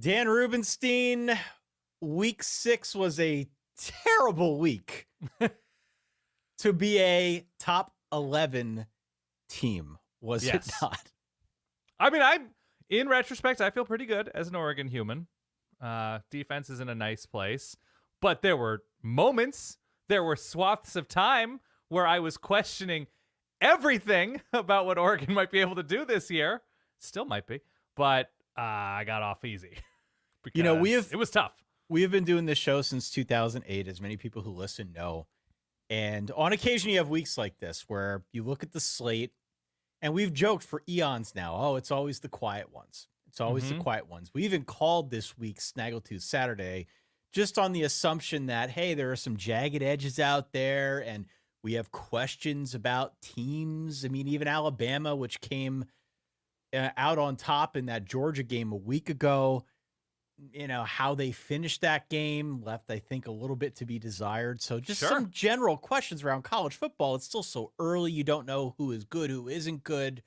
Dan Rubenstein, week 6 was a terrible week to be a top 11 team, was it not? I mean, in retrospect, I feel pretty good as an Oregon human. Defense is in a nice place, but there were moments, there were swaths of time where I was questioning everything about what Oregon might be able to do this year. Still might be, but I got off easy. You know, it was tough. We have been doing this show since 2008, as many people who listen know. And on occasion, you have weeks like this where you look at the slate, and we've joked for eons now, oh, it's always the quiet ones. It's always the quiet ones. We even called this week Snaggletooth Saturday just on the assumption that, hey, there are some jagged edges out there, and we have questions about teams. I mean, even Alabama, which came out on top in that Georgia game a week ago, you know, how they finished that game left, I think, a little bit to be desired. So just some general questions around college football. It's still so early. You don't know who is good, who isn't good.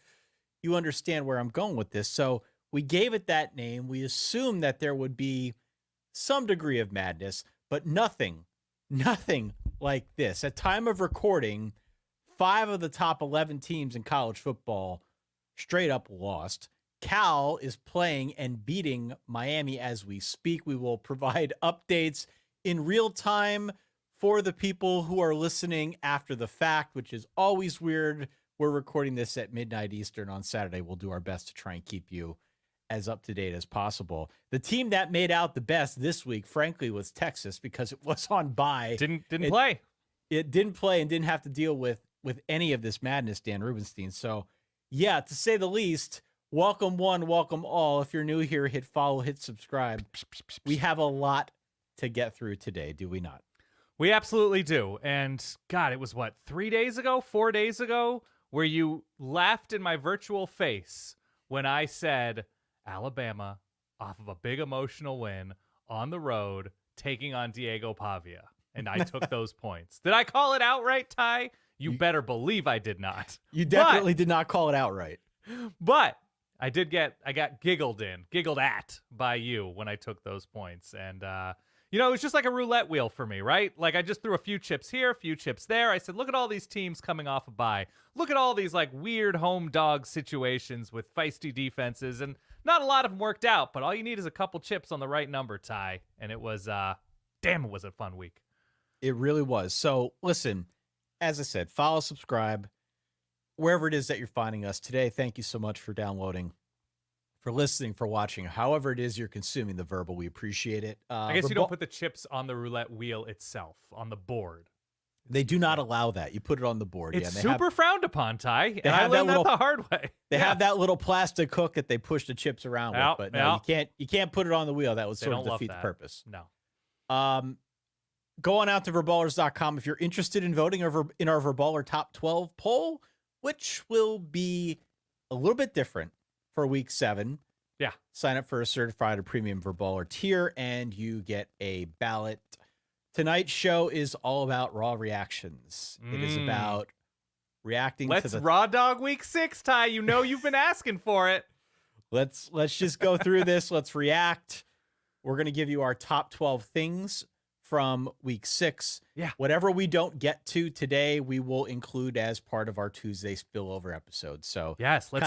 You understand where I'm going with this. So we gave it that name. We assumed that there would be some degree of madness, but nothing like this. At time of recording, 5 of the top 11 teams in college football straight up lost. Cal is playing and beating Miami as we speak. We will provide updates in real time for the people who are listening after the fact, which is always weird. We're recording this at midnight Eastern on Saturday. We'll do our best to try and keep you as up to date as possible. The team that made out the best this week, frankly, was Texas, because it was on bye. Didn't play. It didn't play and didn't have to deal with any of this madness, Dan Rubenstein. So, yeah, to say the least, welcome one, welcome all. If you're new here, hit follow, hit subscribe. We have a lot to get through today, do we not? We absolutely do. And God, it was 4 days ago, where you laughed in my virtual face when I said Alabama off of a big emotional win on the road, taking on Diego Pavia. And I took those points. Did I call it outright, Ty? You better believe I did not. You definitely did not call it outright. But I got giggled at by you when I took those points. And, it was just like a roulette wheel for me, right? Like I just threw a few chips here, a few chips there. I said, look at all these teams coming off a bye. Look at all these like weird home dog situations with feisty defenses. And not a lot of them worked out, but all you need is a couple chips on the right number, Ty. And it was, it was a fun week. It really was. So listen, as I said, follow, subscribe, wherever it is that you're finding us today. Thank you so much for downloading, for listening, for watching, however it is you're consuming the Verbal. We appreciate it. I guess you don't put the chips on the roulette wheel itself, on the board. They do not allow that. You put it on the board. It's super frowned upon, Ty. They have I learned that the hard way. They have that little plastic hook that they push the chips around with, but no, you can't put it on the wheel. That would sort of defeat the purpose. No. Go on out to verballers.com if you're interested in voting in our Verballer Top 12 poll, which will be a little bit different for week 7. Yeah. Sign up for a certified or premium Verballer tier and you get a ballot. Tonight's show is all about raw reactions. It is about reacting to the raw dog week 6, Ty. You know you've been asking for it. Let's just go through this. Let's react. We're going to give you our top 12 things from week 6. Yeah. Whatever we don't get to today, we will include as part of our Tuesday spillover episode. So yes, let's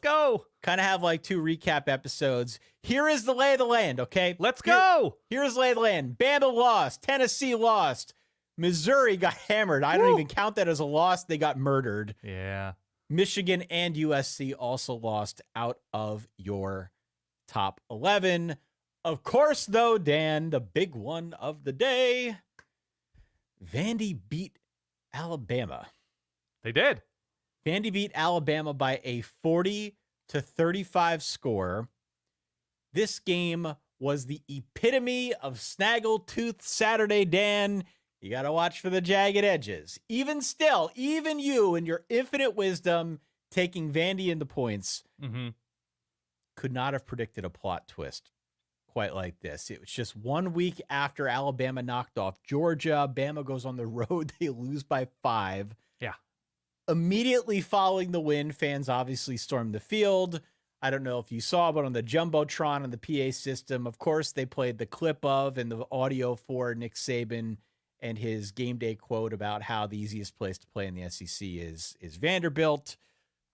go. Kind of have like 2 recap episodes. Here is the lay of the land, okay? Let's go. Here's the lay of the land. Bama lost. Tennessee lost. Missouri got hammered. I don't even count that as a loss. They got murdered. Yeah. Michigan and USC also lost out of your top 11. Of course, though, Dan, the big one of the day, Vandy beat Alabama. They did. Vandy beat Alabama by a 40-35 score. This game was the epitome of Snaggletooth Saturday, Dan. You got to watch for the jagged edges. Even still, even you in your infinite wisdom taking Vandy into points could not have predicted a plot twist quite like this. It was just 1 week after Alabama knocked off Georgia. Bama goes on the road. They lose by 5. Yeah. Immediately following the win, fans obviously stormed the field. I don't know if you saw, but on the Jumbotron and the PA system, of course, they played the clip of and the audio for Nick Saban and his game day quote about how the easiest place to play in the SEC is Vanderbilt.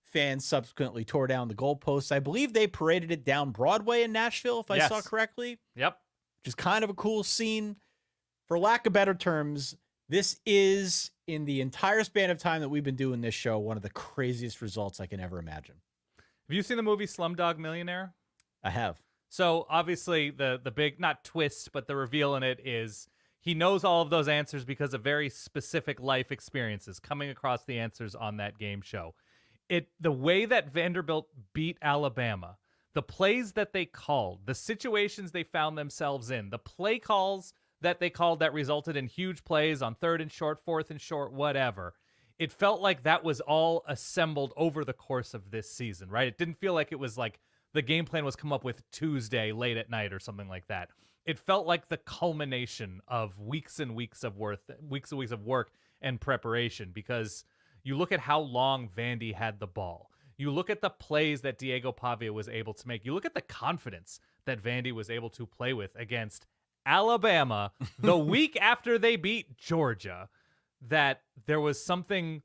Fans subsequently tore down the goalposts. I believe they paraded it down Broadway in Nashville, if I saw correctly. Yep. Which is kind of a cool scene. For lack of better terms, this is, in the entire span of time that we've been doing this show, one of the craziest results I can ever imagine. Have you seen the movie Slumdog Millionaire? I have. So obviously the big, not twist, but the reveal in it is he knows all of those answers because of very specific life experiences coming across the answers on that game show. The way that Vanderbilt beat Alabama, the plays that they called, the situations they found themselves in, the play calls that they called that resulted in huge plays on 3rd and short, 4th and short, whatever. It felt like that was all assembled over the course of this season, right? It didn't feel like it was like the game plan was come up with Tuesday late at night or something like that. It felt like the culmination of weeks and weeks of work and preparation, because you look at how long Vandy had the ball. You look at the plays that Diego Pavia was able to make. You look at the confidence that Vandy was able to play with against Alabama the week after they beat Georgia, that there was something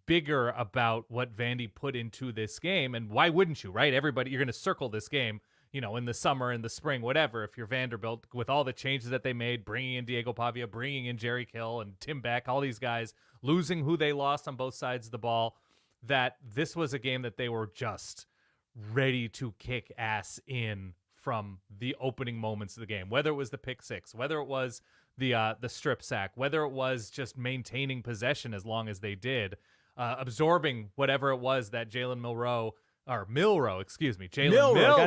bigger about what Vandy put into this game. And why wouldn't you, right? Everybody, you're going to circle this game, in the summer, in the spring, whatever. If you're Vanderbilt, with all the changes that they made, bringing in Diego Pavia, bringing in Jerry Kill and Tim Beck, all these guys, losing who they lost on both sides of the ball, that this was a game that they were just ready to kick ass in from the opening moments of the game, whether it was the pick six, whether it was the strip sack, whether it was just maintaining possession as long as they did, absorbing whatever it was that Jalen Milroe, Gotta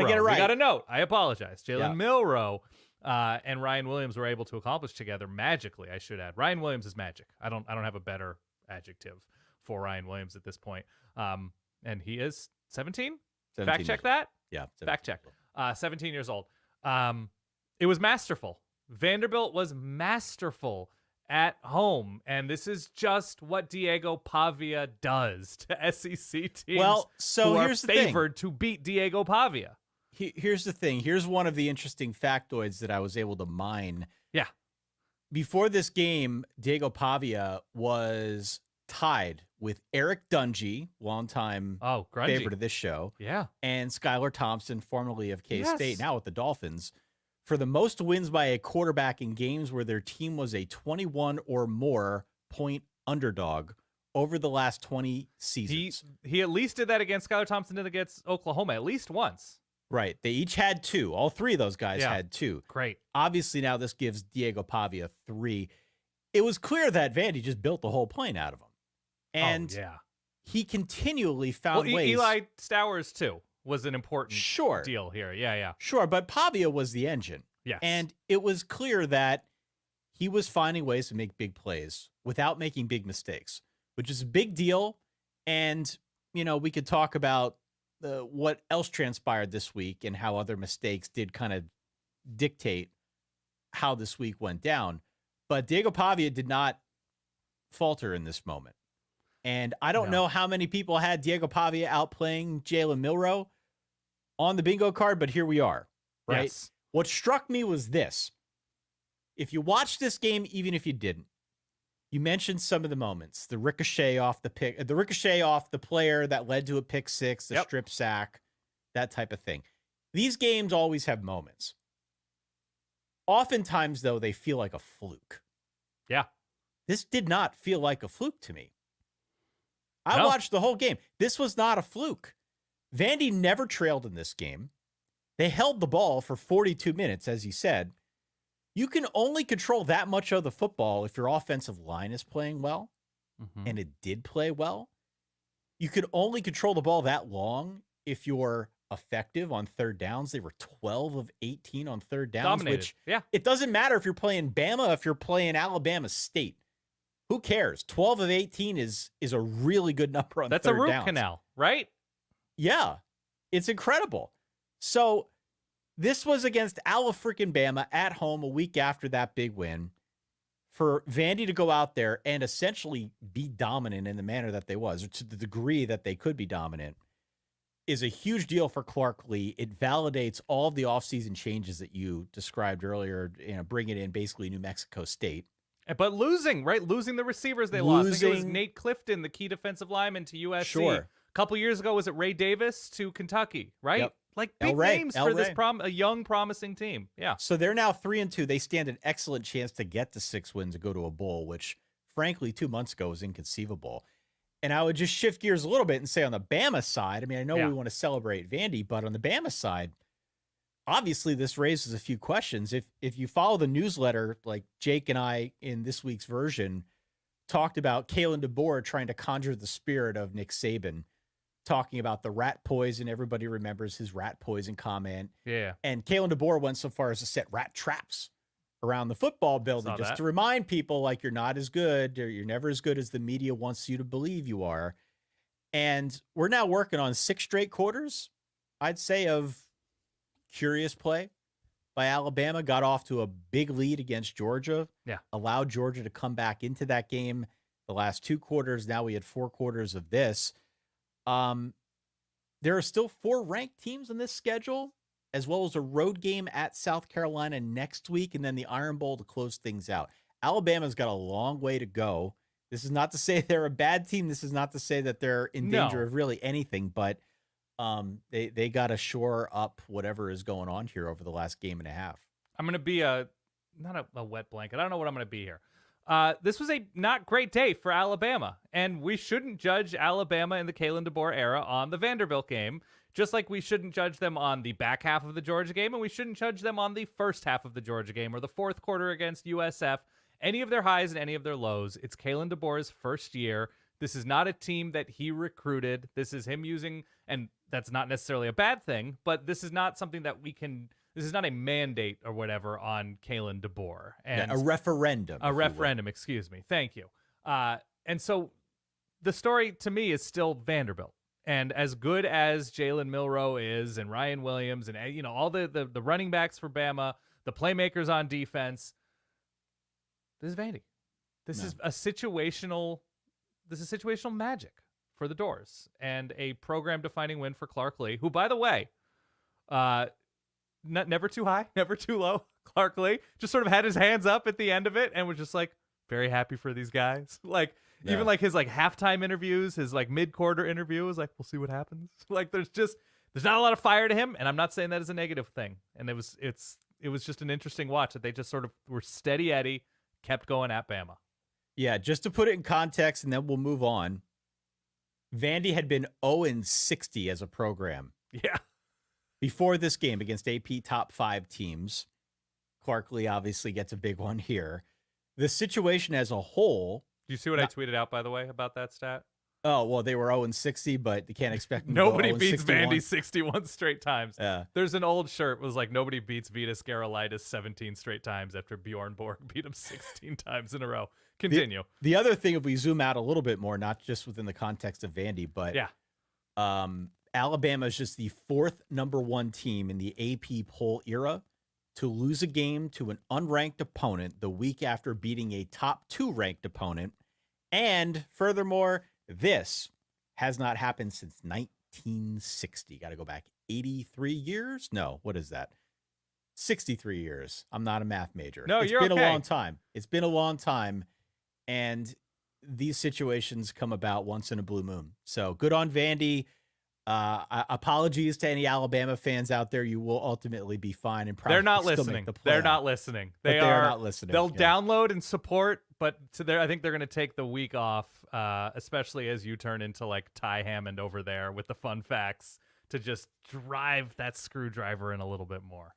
get it right. We got a note. I apologize. Jalen Milroe and Ryan Williams were able to accomplish together magically, I should add. Ryan Williams is magic. I don't have a better adjective for Ryan Williams at this point. And he is 17? Fact check that? Yeah. 17. Fact check. 17 years old. It was masterful. Vanderbilt was masterful at home, and this is just what Diego Pavia does to SEC teams. Well, so who here's are the thing. favored to beat Diego Pavia. Here's the thing. Here's one of the interesting factoids that I was able to mine. Yeah. Before this game, Diego Pavia was tied with Eric Dungy, longtime favorite of this show, and Skylar Thompson, formerly of K-State, now with the Dolphins, for the most wins by a quarterback in games where their team was a 21 or more point underdog over the last 20 seasons. He at least did that against Skylar Thompson and against Oklahoma at least once. Right. They each had 2. All 3 of those guys had 2. Great. Obviously, now this gives Diego Pavia 3. It was clear that Vandy just built the whole plane out of him. And he continually found ways. Eli Stowers, too, was an important deal here. Yeah. Sure, but Pavia was the engine. Yes. And it was clear that he was finding ways to make big plays without making big mistakes, which is a big deal. And, we could talk about what else transpired this week and how other mistakes did kind of dictate how this week went down. But Diego Pavia did not falter in this moment. And I don't know how many people had Diego Pavia outplaying Jalen Milroe on the bingo card, but here we are, right? Yes. What struck me was this. If you watched this game, even if you didn't, you mentioned some of the moments, the ricochet off the player that led to a pick six, the strip sack, that type of thing. These games always have moments. Oftentimes, though, they feel like a fluke. Yeah. This did not feel like a fluke to me. I watched the whole game. This was not a fluke. Vandy never trailed in this game. They held the ball for 42 minutes, as you said. You can only control that much of the football if your offensive line is playing well, and it did play well. You could only control the ball that long if you're effective on third downs. They were 12 of 18 on third downs, dominated. Which it doesn't matter if you're playing Bama, if you're playing Alabama State. Who cares? 12 of 18 is a really good number on third downs. That's a root canal, right? Yeah. It's incredible. So this was against Bama at home a week after that big win. For Vandy to go out there and essentially be dominant in the manner that they was, or to the degree that they could be dominant, is a huge deal for Clark Lee. It validates all of the offseason changes that you described earlier, bringing in basically New Mexico State. But losing, right? Losing the receivers they lost. I think it was Nate Clifton, the key defensive lineman to USC. Sure. A couple years ago, was it Ray Davis to Kentucky, right? Yep. Like big names for this a young, promising team. Yeah. So they're now 3-2. They stand an excellent chance to get to 6 wins and go to a bowl, which frankly 2 months ago was inconceivable. And I would just shift gears a little bit and say on the Bama side, I mean, I know we want to celebrate Vandy, but on the Bama side, obviously this raises a few questions. If you follow the newsletter, like Jake and I in this week's version talked about Kalen DeBoer trying to conjure the spirit of Nick Saban, talking about the rat poison. Everybody remembers his rat poison comment. Yeah. And Kalen DeBoer went so far as to set rat traps around the football building just to remind people like you're not as good or you're never as good as the media wants you to believe you are. And we're now working on 6 straight quarters, I'd say, of curious play by Alabama. Got off to a big lead against Georgia. Yeah. Allowed Georgia to come back into that game the last 2 quarters. Now we had 4 quarters of this. There are still 4 ranked teams on this schedule, as well as a road game at South Carolina next week, and then the Iron Bowl to close things out. Alabama's got a long way to go. This is not to say they're a bad team. This is not to say that they're in danger of really anything, but they got to shore up whatever is going on here over the last game and a half. I'm going to be not a wet blanket. I don't know what I'm going to be here. This was a not great day for Alabama, and we shouldn't judge Alabama in the Kalen DeBoer era on the Vanderbilt game, just like we shouldn't judge them on the back half of the Georgia game, and we shouldn't judge them on the first half of the Georgia game or the fourth quarter against USF. Any of their highs and any of their lows. It's Kalen DeBoer's first year. This is not a team that he recruited. This is him using, and that's not necessarily a bad thing, but this is not something that this is not a mandate or whatever on Kalen DeBoer. And a referendum. A referendum, excuse me. Thank you. And so the story to me is still Vanderbilt. And as good as Jalen Milroe is and Ryan Williams and all the running backs for Bama, the playmakers on defense, this is Vandy. This is situational magic for the Doors and a program-defining win for Clark Lee, who, by the way, never too high, never too low. Clark Lee just sort of had his hands up at the end of it and was just like very happy for these guys. Even like his halftime interviews, his mid-quarter interview was like, we'll see what happens. There's not a lot of fire to him, and I'm not saying that as a negative thing. And it was just an interesting watch that they just sort of were steady Eddie, kept going at Bama. Yeah, just to put it in context, and then we'll move on. Vandy had been 0-60 as a program. Yeah. Before this game against AP top 5 teams. Clark Lee obviously gets a big one here. The situation as a whole. Do you see what I tweeted out, by the way, about that stat? Oh, well, they were 0-60, but they can't expect them nobody to go beats 0-61. Vandy 61 straight times. Yeah. There's an old shirt was like, nobody beats Vitas Gerulaitis 17 straight times after Bjorn Borg beat him 16 times in a row. Continue. The other thing, if we zoom out a little bit more, not just within the context of Vandy, but Alabama is just the 4th number 1 team in the AP poll era to lose a game to an unranked opponent the week after beating a top 2 ranked opponent. And furthermore, this has not happened since 1960. Got to go back 83 years? No, what is that? 63 years. I'm not a math major. No, it's you're been okay. a long time. It's been a long time. And these situations come about once in a blue moon. So good on Vandy. Apologies to any Alabama fans out there. You will ultimately be fine and probably they're not still listening. make the They're playoff. not listening. They are not listening. They'll download and support, but I think they're going to take the week off, especially as you turn into Ty Hammond over there with the fun facts to just drive that screwdriver in a little bit more.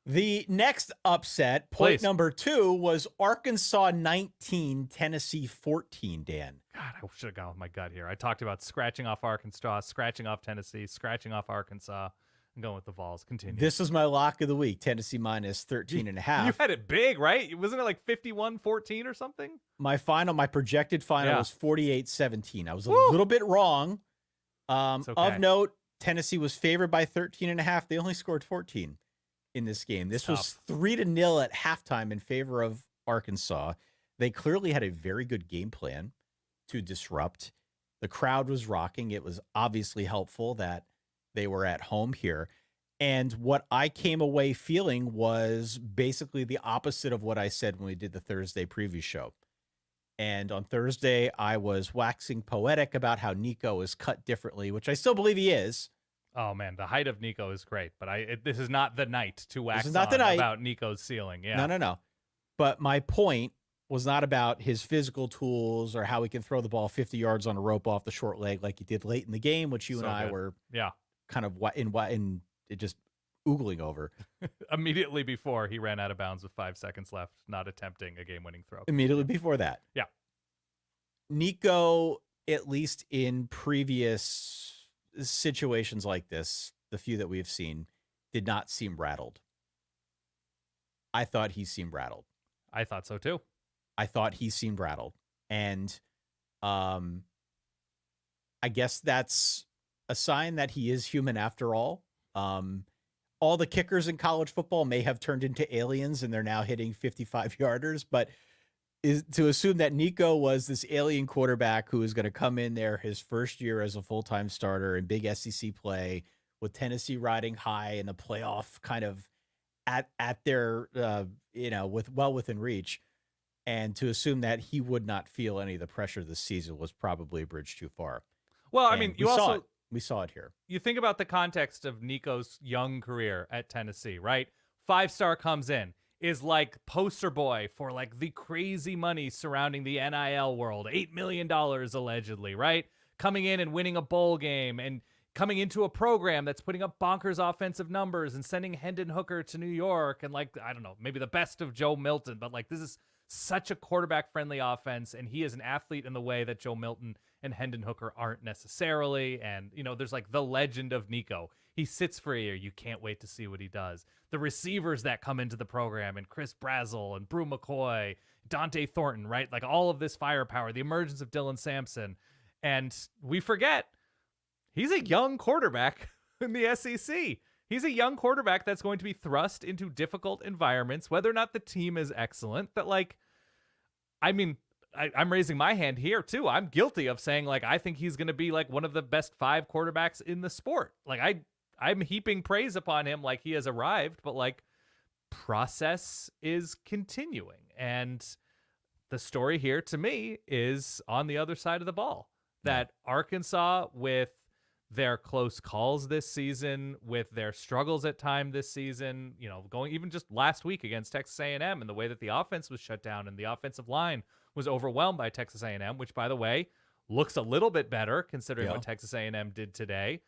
The next upset, point number 2, was Arkansas 19, Tennessee 14, Dan. God, I should have gone with my gut here. I talked about scratching off Arkansas, scratching off Tennessee, scratching off Arkansas. I'm going with the Vols. Continue. This is my lock of the week, Tennessee minus 13.5. You had it big, right? Wasn't it 51-14 or something? My projected final was 48-17. I was a Woo! little bit wrong. Okay. Of note, Tennessee was favored by 13.5. They only scored 14 in this game. This was 3-0 at halftime in favor of Arkansas. They clearly had a very good game plan to disrupt. The crowd was rocking. It was obviously helpful that They were at home here. And what I came away feeling was basically the opposite of what I said when we did the Thursday preview show. And on Thursday, I was waxing poetic about how Nico is cut differently, which I still believe he is. Oh man, the height of Nico is great, but this is not the night to wax not the night. about Nico's ceiling. Yeah. No. But my point was not about his physical tools or how he can throw the ball 50 yards on a rope off the short leg like he did late in the game, which you and I were kind of in it just oogling over. Immediately before he ran out of bounds with 5 seconds left, not attempting a game-winning throw. Immediately before that. Yeah. Nico, at least in previous situations like this, the few that we've seen, did not seem rattled. I thought he seemed rattled. I thought so too. I thought he seemed rattled. And I guess that's a sign that he is human after all. All the kickers in college football may have turned into aliens and they're now hitting 55-yarders, but to assume that Nico was this alien quarterback who is going to come in there his first year as a full-time starter in big SEC play with Tennessee riding high in the playoff kind of at their, within reach, and to assume that he would not feel any of the pressure this season was probably a bridge too far. Well, I And mean, we saw it here. You think about the context of Nico's young career at Tennessee, right? 5-star comes in, is like poster boy for like the crazy money surrounding the NIL world, $8 million allegedly, right? Coming in and winning a bowl game and coming into a program that's putting up bonkers offensive numbers and sending Hendon Hooker to New York and like, I don't know, maybe the best of Joe Milton, but like this is such a quarterback-friendly offense, and he is an athlete in the way that Joe Milton and Hendon Hooker aren't necessarily. And, there's like the legend of Nico. He sits for a year. You can't wait to see what he does. The receivers that come into the program, and Chris Brazzell and Brew McCoy, Dante Thornton, right? Like all of this firepower, the emergence of Dylan Sampson. And we forget he's a young quarterback in the SEC. He's a young quarterback that's going to be thrust into difficult environments, whether or not the team is excellent. That, like, I mean, I'm raising my hand here, too. I'm guilty of saying, like, I think he's going to be, like, one of the best 5 quarterbacks in the sport. Like, I'm heaping praise upon him like he has arrived, but, like, process is continuing. And the story here, to me, is on the other side of the ball. That Arkansas, with their close calls this season, with their struggles at time this season, going even just last week against Texas A&M, and the way that the offense was shut down and the offensive line was overwhelmed by Texas A&M, which, by the way, looks a little bit better considering what Texas A&M did today,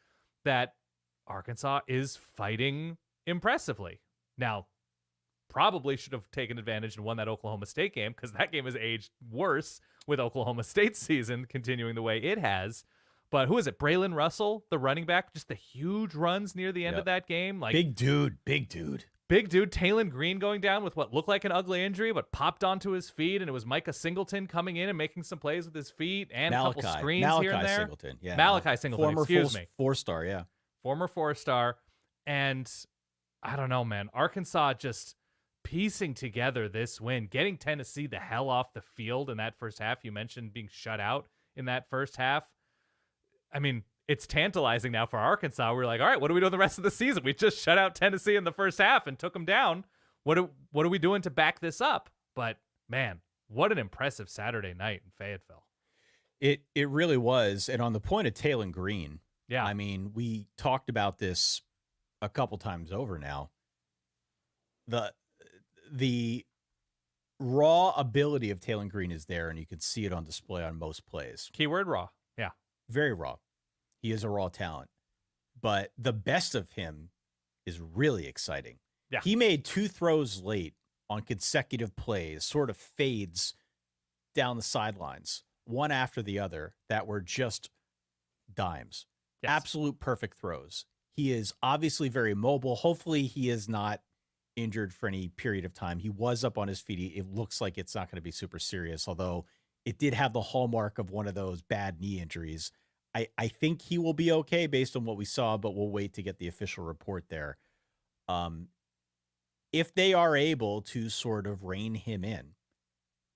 that Arkansas is fighting impressively. Now, probably should have taken advantage and won that Oklahoma State game, because that game has aged worse with Oklahoma State's season continuing the way it has. But who is it? Braylon Russell, the running back, just the huge runs near the end of that game. Like big dude. Talon Green going down with what looked like an ugly injury, but popped onto his feet, and it was Micah Singleton coming in and making some plays with his feet and a couple screens here and there. Singleton, yeah. Malachi Singleton, former excuse me. 4-star, yeah. Former 4-star. And I don't know, man. Arkansas just piecing together this win, getting Tennessee the hell off the field in that first half. You mentioned being shut out in that first half. I mean, it's tantalizing now for Arkansas. We're like, all right, what do we do the rest of the season? We just shut out Tennessee in the first half and took them down. What are we doing to back this up? But man, what an impressive Saturday night in Fayetteville. It really was. And on the point of Talon Green, yeah, I mean, we talked about this a couple times over now. The raw ability of Talon Green is there, and you can see it on display on most plays. Keyword raw. Yeah. Very raw. He is a raw talent. But the best of him is really exciting. Yeah. He made 2 throws late on consecutive plays, sort of fades down the sidelines, one after the other, that were just dimes. Yes. Absolute perfect throws. He is obviously very mobile. Hopefully he is not injured for any period of time. He was up on his feet. It looks like it's not going to be super serious, although it did have the hallmark of one of those bad knee injuries. I think he will be okay based on what we saw, but we'll wait to get the official report there. If they are able to sort of rein him in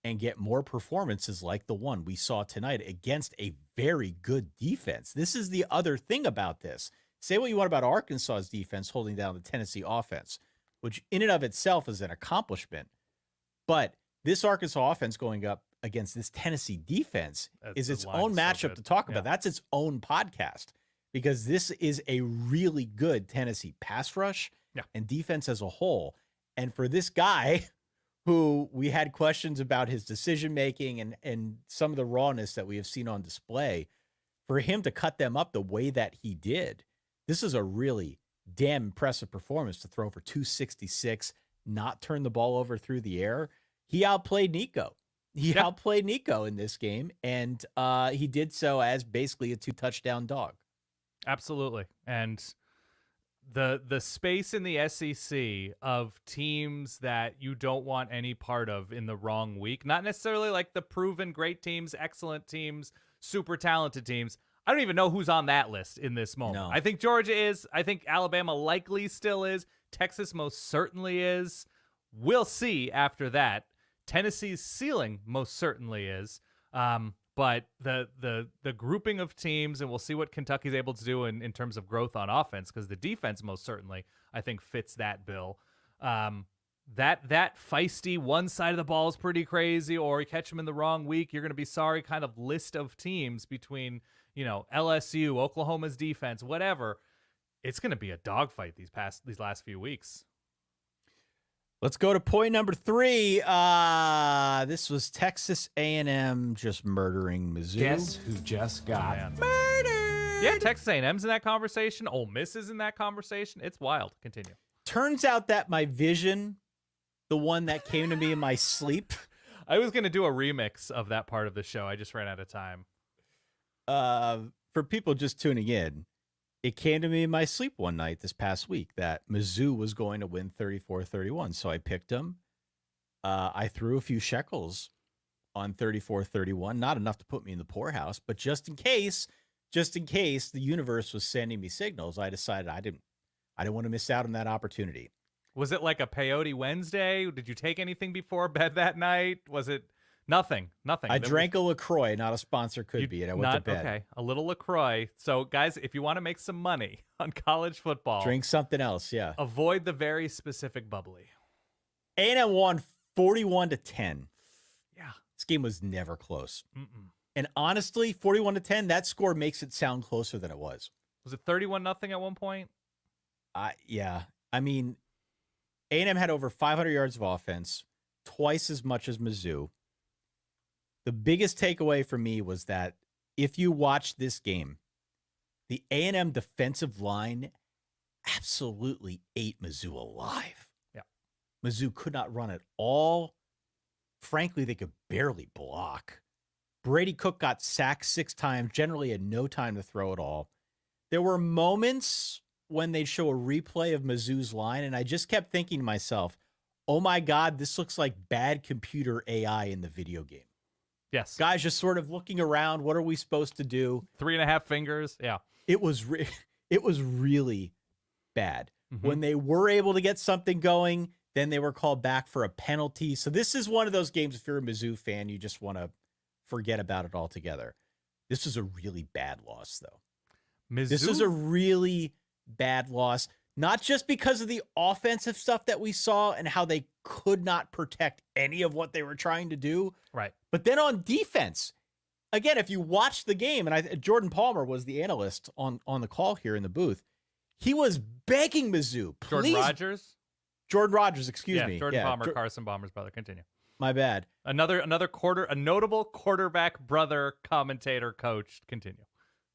and get more performances like the one we saw tonight against a very good defense. This is the other thing about this. Say what you want about Arkansas's defense holding down the Tennessee offense, which in and of itself is an accomplishment. But this Arkansas offense going up against this Tennessee defense is its own matchup to talk about. That's its own podcast, because this is a really good Tennessee pass rush and defense as a whole. And for this guy who we had questions about his decision-making and some of the rawness that we have seen on display, for him to cut them up the way that he did, this is a really damn impressive performance to throw for 266, not turn the ball over through the air. He outplayed Nico. He outplayed Nico in this game, and he did so as basically a 2-touchdown dog. Absolutely. And the space in the SEC of teams that you don't want any part of in the wrong week, not necessarily like the proven great teams, excellent teams, super talented teams. I don't even know who's on that list in this moment. No. I think Georgia is. I think Alabama likely still is. Texas most certainly is. We'll see after that. Tennessee's ceiling most certainly is. But the grouping of teams, and we'll see what Kentucky's able to do in terms of growth on offense, because the defense most certainly, I think, fits that bill. That feisty one side of the ball is pretty crazy, or you catch them in the wrong week, you're going to be sorry kind of list of teams between, LSU, Oklahoma's defense, whatever. It's going to be a dogfight these last few weeks. Let's go to point number 3. This was Texas A&M just murdering Mizzou. Guess who just got murdered? Yeah, Texas A&M's in that conversation. Ole Miss is in that conversation. It's wild. Continue. Turns out that my vision, the one that came to me in my sleep. I was going to do a remix of that part of the show. I just ran out of time. For people just tuning in, it came to me in my sleep one night this past week that Mizzou was going to win 34-31. So I picked them. I threw a few shekels on 34-31, not enough to put me in the poorhouse, but just in case the universe was sending me signals, I decided I didn't want to miss out on that opportunity. Was it like a peyote Wednesday? Did you take anything before bed that night? Was it nothing? I drank a LaCroix, not a sponsor could be, and I went to bed. Okay, a little LaCroix. So, guys, if you want to make some money on college football, drink something else, yeah. Avoid the very specific bubbly. A&M won 41-10. Yeah. This game was never close. And honestly, 41-10, that score makes it sound closer than it was. Was it 31-0 at one point? Yeah. I mean, A&M had over 500 yards of offense, twice as much as Mizzou. The biggest takeaway for me was that if you watch this game, the A&M defensive line absolutely ate Mizzou alive. Yeah. Mizzou could not run at all. Frankly, they could barely block. Brady Cook got sacked 6 times, generally had no time to throw at all. There were moments when they'd show a replay of Mizzou's line, and I just kept thinking to myself, oh my God, this looks like bad computer AI in the video game. Yes. Guys just sort of looking around. What are we supposed to do? 3.5 fingers. Yeah. It was really bad. When they were able to get something going, then they were called back for a penalty. So this is one of those games, if you're a Mizzou fan, you just want to forget about it altogether. This is a really bad loss, though. This is a really bad loss, not just because of the offensive stuff that we saw and how they could not protect any of what they were trying to do. Right. But then on defense, again, if you watch the game, and Jordan Palmer was the analyst on the call here in the booth, he was begging Mizzou, please. Jordan Rogers, excuse me. Jordan Palmer, Carson Palmer's brother. Continue. My bad. A notable quarterback brother commentator coach. Continue.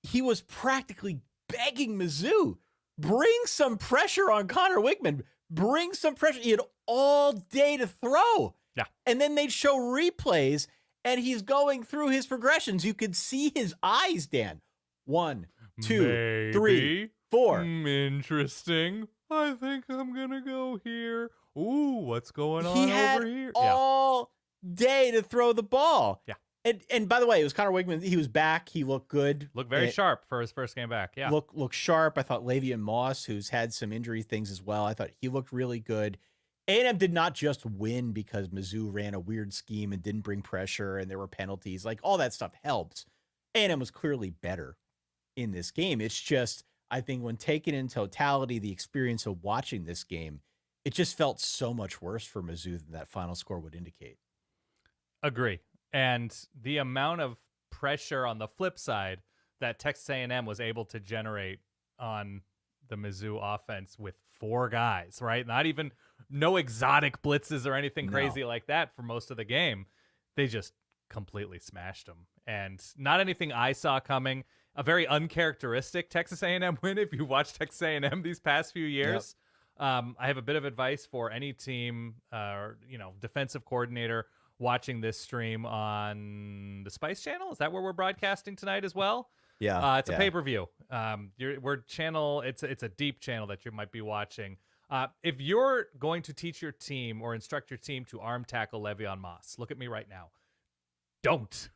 He was practically begging Mizzou, bring some pressure on Connor Wickman. Bring some pressure. He had all day to throw. Yeah. And then they'd show replays, and he's going through his progressions. You could see his eyes, Dan. 1, 2, 3, 4. Interesting. I think I'm going to go here. Ooh, what's going on he had over here? All day to throw the ball. Yeah. And by the way, it was Connor Wickman. He was back. He looked good. Looked very sharp for his first game back. Yeah. Looked sharp. I thought Lavian Moss, who's had some injury things as well, I thought he looked really good. A&M did not just win because Mizzou ran a weird scheme and didn't bring pressure and there were penalties. Like, all that stuff helps. A&M was clearly better in this game. It's just, I think when taken in totality, the experience of watching this game, it just felt so much worse for Mizzou than that final score would indicate. Agree. And the amount of pressure on the flip side that Texas A&M was able to generate on the Mizzou offense with 4 guys, right? Not even no exotic blitzes or anything crazy like that for most of the game. They just completely smashed them. And not anything I saw coming. A very uncharacteristic Texas A&M win if you watch Texas A&M these past few years. I have a bit of advice for any team or defensive coordinator watching this stream on the Spice Channel. Is that where we're broadcasting tonight as well? Yeah, it's a pay-per-view. It's a deep channel that you might be watching. If you're going to teach your team or instruct your team to arm tackle Le'Veon Moss, look at me right now. Don't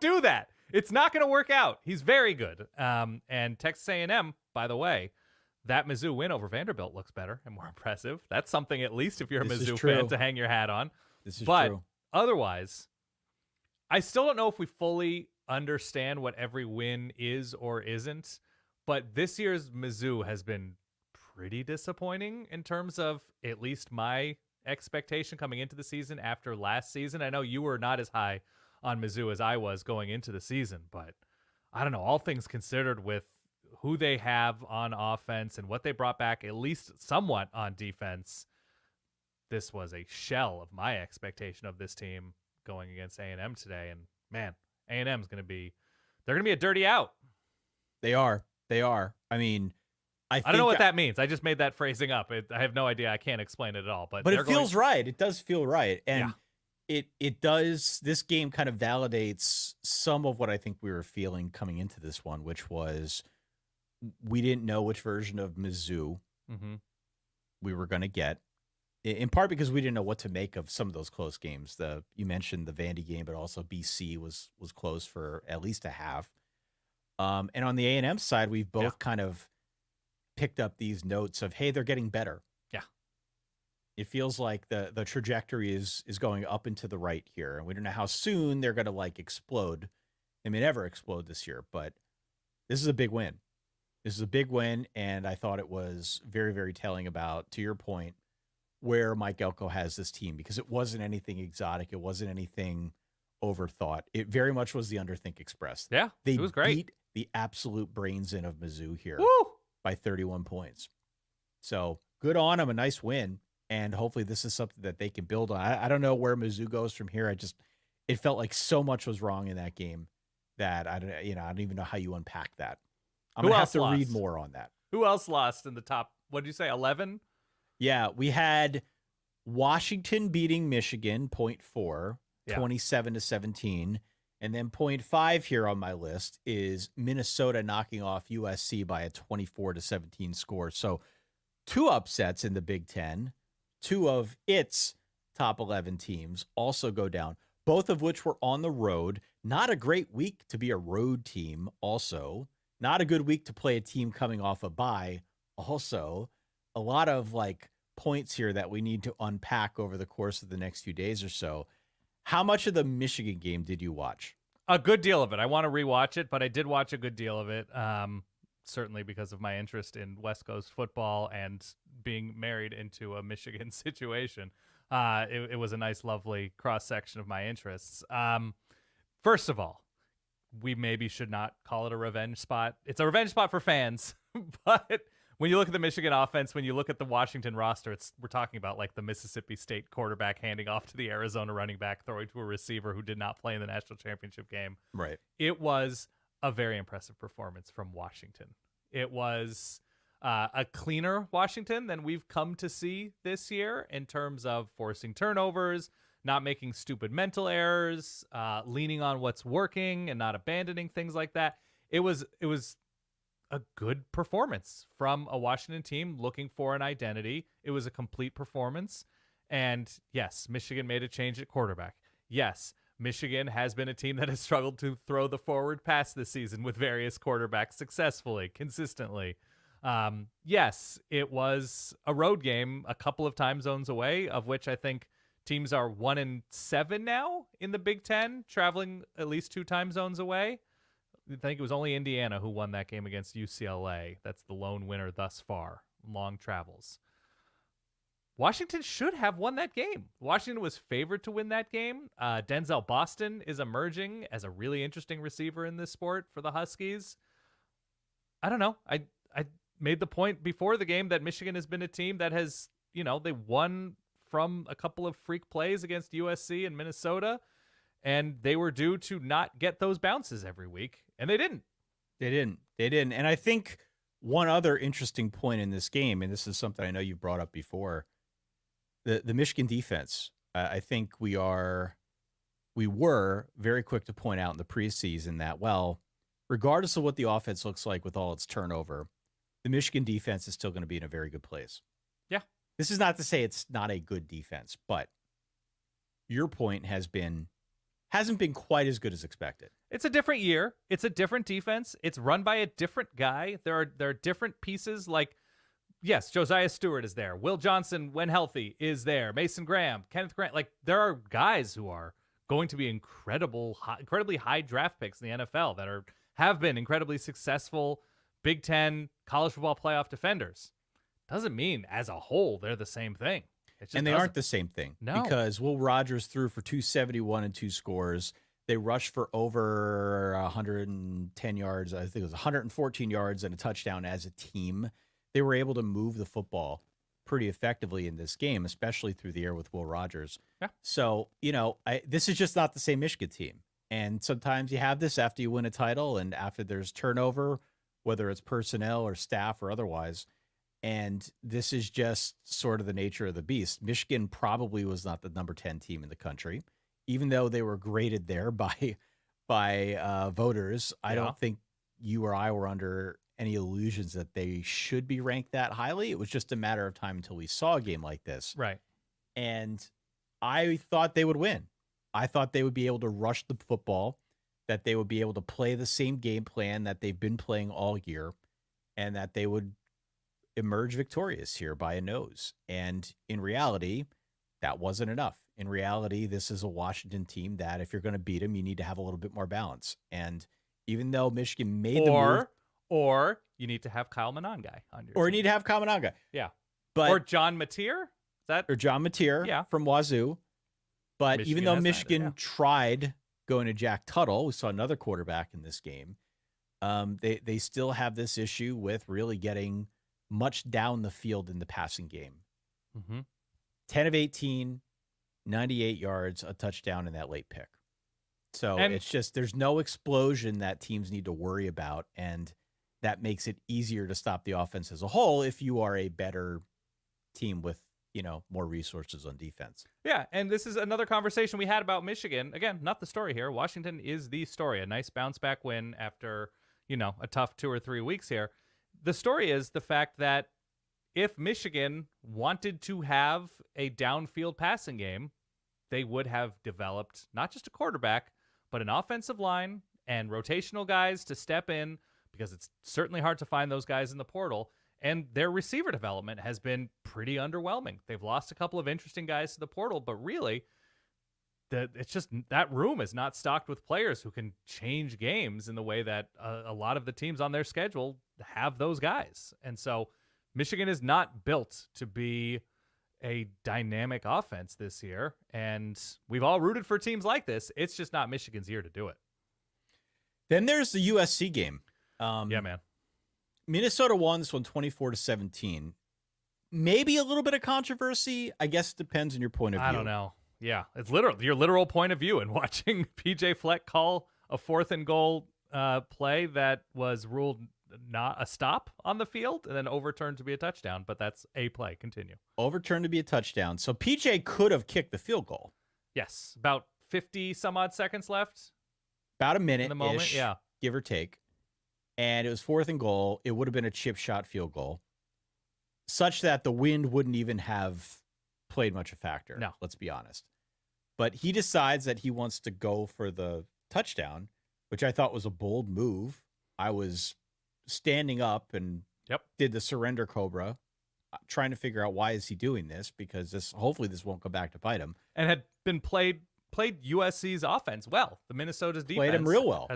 do that. It's not going to work out. He's very good. And Texas A&M, by the way, that Mizzou win over Vanderbilt looks better and more impressive. That's something, at least if you're a Mizzou fan, to hang your hat on. This is but true. Otherwise, I still don't know if we fully understand what every win is or isn't. But this year's Mizzou has been pretty disappointing in terms of at least my expectation coming into the season after last season. I know you were not as high on Mizzou as I was going into the season, but I don't know, all things considered with who they have on offense and what they brought back, at least somewhat on defense, this was a shell of my expectation of this team going against A&M today. And man, A&M's going to be a dirty out. They are. I mean, I don't know what that means. I just made that phrasing up. I have no idea. I can't explain it at all. But it feels right. It does feel right. And it does. This game kind of validates some of what I think we were feeling coming into this one, which was we didn't know which version of Mizzou we were going to get. In part because we didn't know what to make of some of those close games. You mentioned the Vandy game, but also BC was close for at least a half. And on the A&M side, we've both kind of picked up these notes of, hey, they're getting better. Yeah. It feels like the trajectory is going up and to the right here. And we don't know how soon they're going to explode. They may never explode this year, but this is a big win. This is a big win. And I thought it was very, very telling about, to your point, where Mike Elko has this team, because it wasn't anything exotic. It wasn't anything overthought. It very much was the Underthink Express. Yeah, it was great. Beat the absolute brains in of Mizzou here by 31 points. So good on them. A nice win. And hopefully this is something that they can build on. I don't know where Mizzou goes from here. It felt like so much was wrong in that game that I don't even know how you unpack that. I'm going to have to read more on that. Who else lost in the top, what did you say, 11? Yeah, we had Washington beating Michigan, 0.4, 27-17. And then 0.5 here on my list is Minnesota knocking off USC by a 24-17 score. So 2 upsets in the Big Ten. 2 of its top 11 teams also go down, both of which were on the road. Not a great week to be a road team also. Not a good week to play a team coming off a bye also. A lot of points here that we need to unpack over the course of the next few days or so. How much of the Michigan game did you watch? A good deal of it. I want to rewatch it, but I did watch a good deal of it. Certainly because of my interest in West Coast football and being married into a Michigan situation. It was a nice, lovely cross-section of my interests. First of all, we maybe should not call it a revenge spot. It's a revenge spot for fans, but when you look at the Michigan offense, when you look at the Washington roster, we're talking about the Mississippi State quarterback handing off to the Arizona running back, throwing to a receiver who did not play in the national championship game. Right. It was a very impressive performance from Washington. It was a cleaner Washington than we've come to see this year in terms of forcing turnovers, not making stupid mental errors, leaning on what's working and not abandoning things like that. It was a good performance from a Washington team looking for an identity. It was a complete performance. And yes, Michigan made a change at quarterback. Yes, Michigan has been a team that has struggled to throw the forward pass this season with various quarterbacks successfully, consistently. Yes, it was a road game a couple of time zones away, of which I think teams are 1-7 now in the Big Ten, traveling at least 2 time zones away. I think it was only Indiana who won that game against UCLA. That's the lone winner thus far. Long travels. Washington should have won that game. Washington was favored to win that game. Denzel Boston is emerging as a really interesting receiver in this sport for the Huskies. I don't know. I made the point before the game that Michigan has been a team that has, they won from a couple of freak plays against USC and Minnesota, and they were due to not get those bounces every week, and they didn't. They didn't. And I think one other interesting point in this game, and this is something I know you brought up before, the Michigan defense. I think we were very quick to point out in the preseason that, well, regardless of what the offense looks like with all its turnover, the Michigan defense is still going to be in a very good place. Yeah. This is not to say it's not a good defense, but your point hasn't been quite as good as expected. It's a different year. It's a different defense. It's run by a different guy. There are different pieces. Like, yes, Josiah Stewart is there. Will Johnson, when healthy, is there. Mason Graham, Kenneth Grant. Like, there are guys who are going to be incredibly high draft picks in the NFL that have been incredibly successful Big Ten college football playoff defenders. Doesn't mean as a whole they're the same thing. And they aren't the same thing. No. Because Will Rogers threw for 271 and 2 scores. They rushed for over 110 yards. I think it was 114 yards and a touchdown as a team. They were able to move the football pretty effectively in this game, especially through the air with Will Rogers. Yeah. So, this is just not the same Michigan team. And sometimes you have this after you win a title and after there's turnover, whether it's personnel or staff or otherwise. And this is just sort of the nature of the beast. Michigan probably was not the number 10 team in the country, even though they were graded there by voters. Yeah. I don't think you or I were under any illusions that they should be ranked that highly. It was just a matter of time until we saw a game like this. Right. And I thought they would win. I thought they would be able to rush the football, that they would be able to play the same game plan that they've been playing all year, and that they would emerge victorious here by a nose. And in reality, that wasn't enough. In reality, this is a Washington team that if you're going to beat them, you need to have a little bit more balance. And even though Michigan made the move, or you need to have Kyle Monangai on your or you team. need to have Kyle Monangai. Yeah. But or John Mateer? or John Mateer Yeah. from Wazoo. But Michigan even though has Michigan neither, yeah. tried going to Jack Tuttle, we saw another quarterback in this game. They still have this issue with really getting much down the field in the passing game. Mm-hmm. 10 of 18, 98 yards, a touchdown, and that late pick. So it's just, there's no explosion that teams need to worry about. And that makes it easier to stop the offense as a whole if you are a better team with, more resources on defense. Yeah, and this is another conversation we had about Michigan. Again, not the story here. Washington is the story. A nice bounce-back win after, a tough 2 or 3 weeks here. The story is the fact that if Michigan wanted to have a downfield passing game, they would have developed not just a quarterback, but an offensive line and rotational guys to step in, because it's certainly hard to find those guys in the portal. And their receiver development has been pretty underwhelming. They've lost a couple of interesting guys to the portal, but really, it's just that room is not stocked with players who can change games in the way that a lot of the teams on their schedule have those guys. And so Michigan is not built to be a dynamic offense this year. And we've all rooted for teams like this. It's just not Michigan's year to do it. Then there's the USC game. Yeah, man. Minnesota won this one 24-17. Maybe a little bit of controversy. I guess it depends on your point of view. I don't know. Yeah, it's your literal point of view in watching PJ Fleck call a 4th and goal play that was ruled not a stop on the field and then overturned to be a touchdown. But that's a play. Continue. Overturned to be a touchdown. So PJ could have kicked the field goal. Yes, about 50 some odd seconds left. About a minute in the moment, yeah, give or take. And it was 4th and goal. It would have been a chip shot field goal, such that the wind wouldn't even have played much a factor. No. Let's be honest. But he decides that he wants to go for the touchdown, which I thought was a bold move. I was standing up and did the surrender cobra, trying to figure out why is he doing this, because hopefully this won't come back to bite him. And had been played played USC's offense well. The Minnesota's defense Played him real well.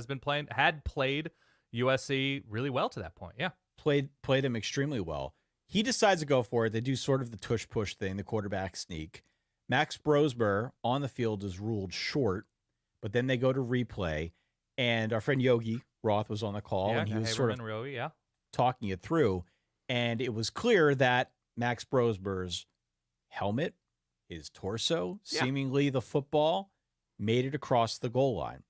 Had played USC really well to that point. Yeah. Played him extremely well. He decides to go for it. They do sort of the tush-push thing, the quarterback sneak. Max Brosmer on the field is ruled short, but then they go to replay, and our friend Yogi Roth was on the call, and he was sort of talking it through, and it was clear that Max Brosmer's helmet, his torso, seemingly the football, made it across the goal line.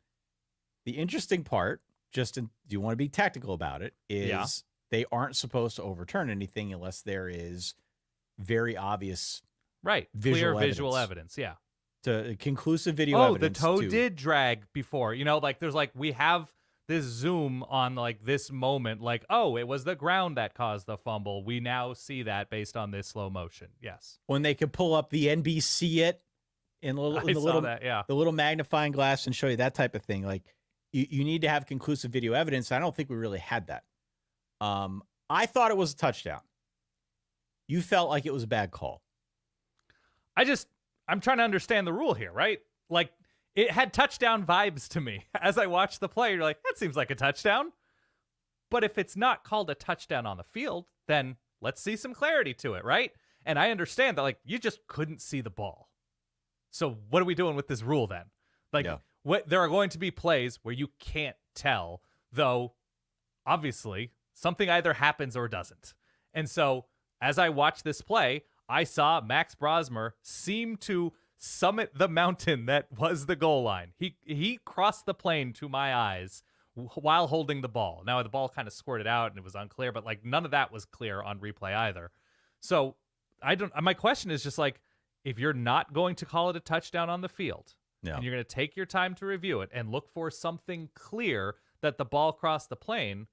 The interesting part, do you want to be technical about it, is they aren't supposed to overturn anything unless there is very obvious visual evidence. Yeah. To conclusive video evidence. The toe did drag before. We have this zoom on this moment, it was the ground that caused the fumble. We now see that based on this slow motion. Yes. When they could pull up the NBC it in the little magnifying glass and show you that type of thing. You need to have conclusive video evidence. I don't think we really had that. I thought it was a touchdown. You felt like it was a bad call. I'm trying to understand the rule here, right? It had touchdown vibes to me. As I watched the play, you're like, that seems like a touchdown. But if it's not called a touchdown on the field, then let's see some clarity to it, right? And I understand that, you just couldn't see the ball. So what are we doing with this rule then? There are going to be plays where you can't tell, though, obviously, something either happens or doesn't. And so as I watched this play, I saw Max Brosmer seem to summit the mountain that was the goal line. He crossed the plane to my eyes while holding the ball. Now, the ball kind of squirted out and it was unclear, but none of that was clear on replay either. So my question is just if you're not going to call it a touchdown on the field and you're going to take your time to review it and look for something clear that the ball crossed the plane,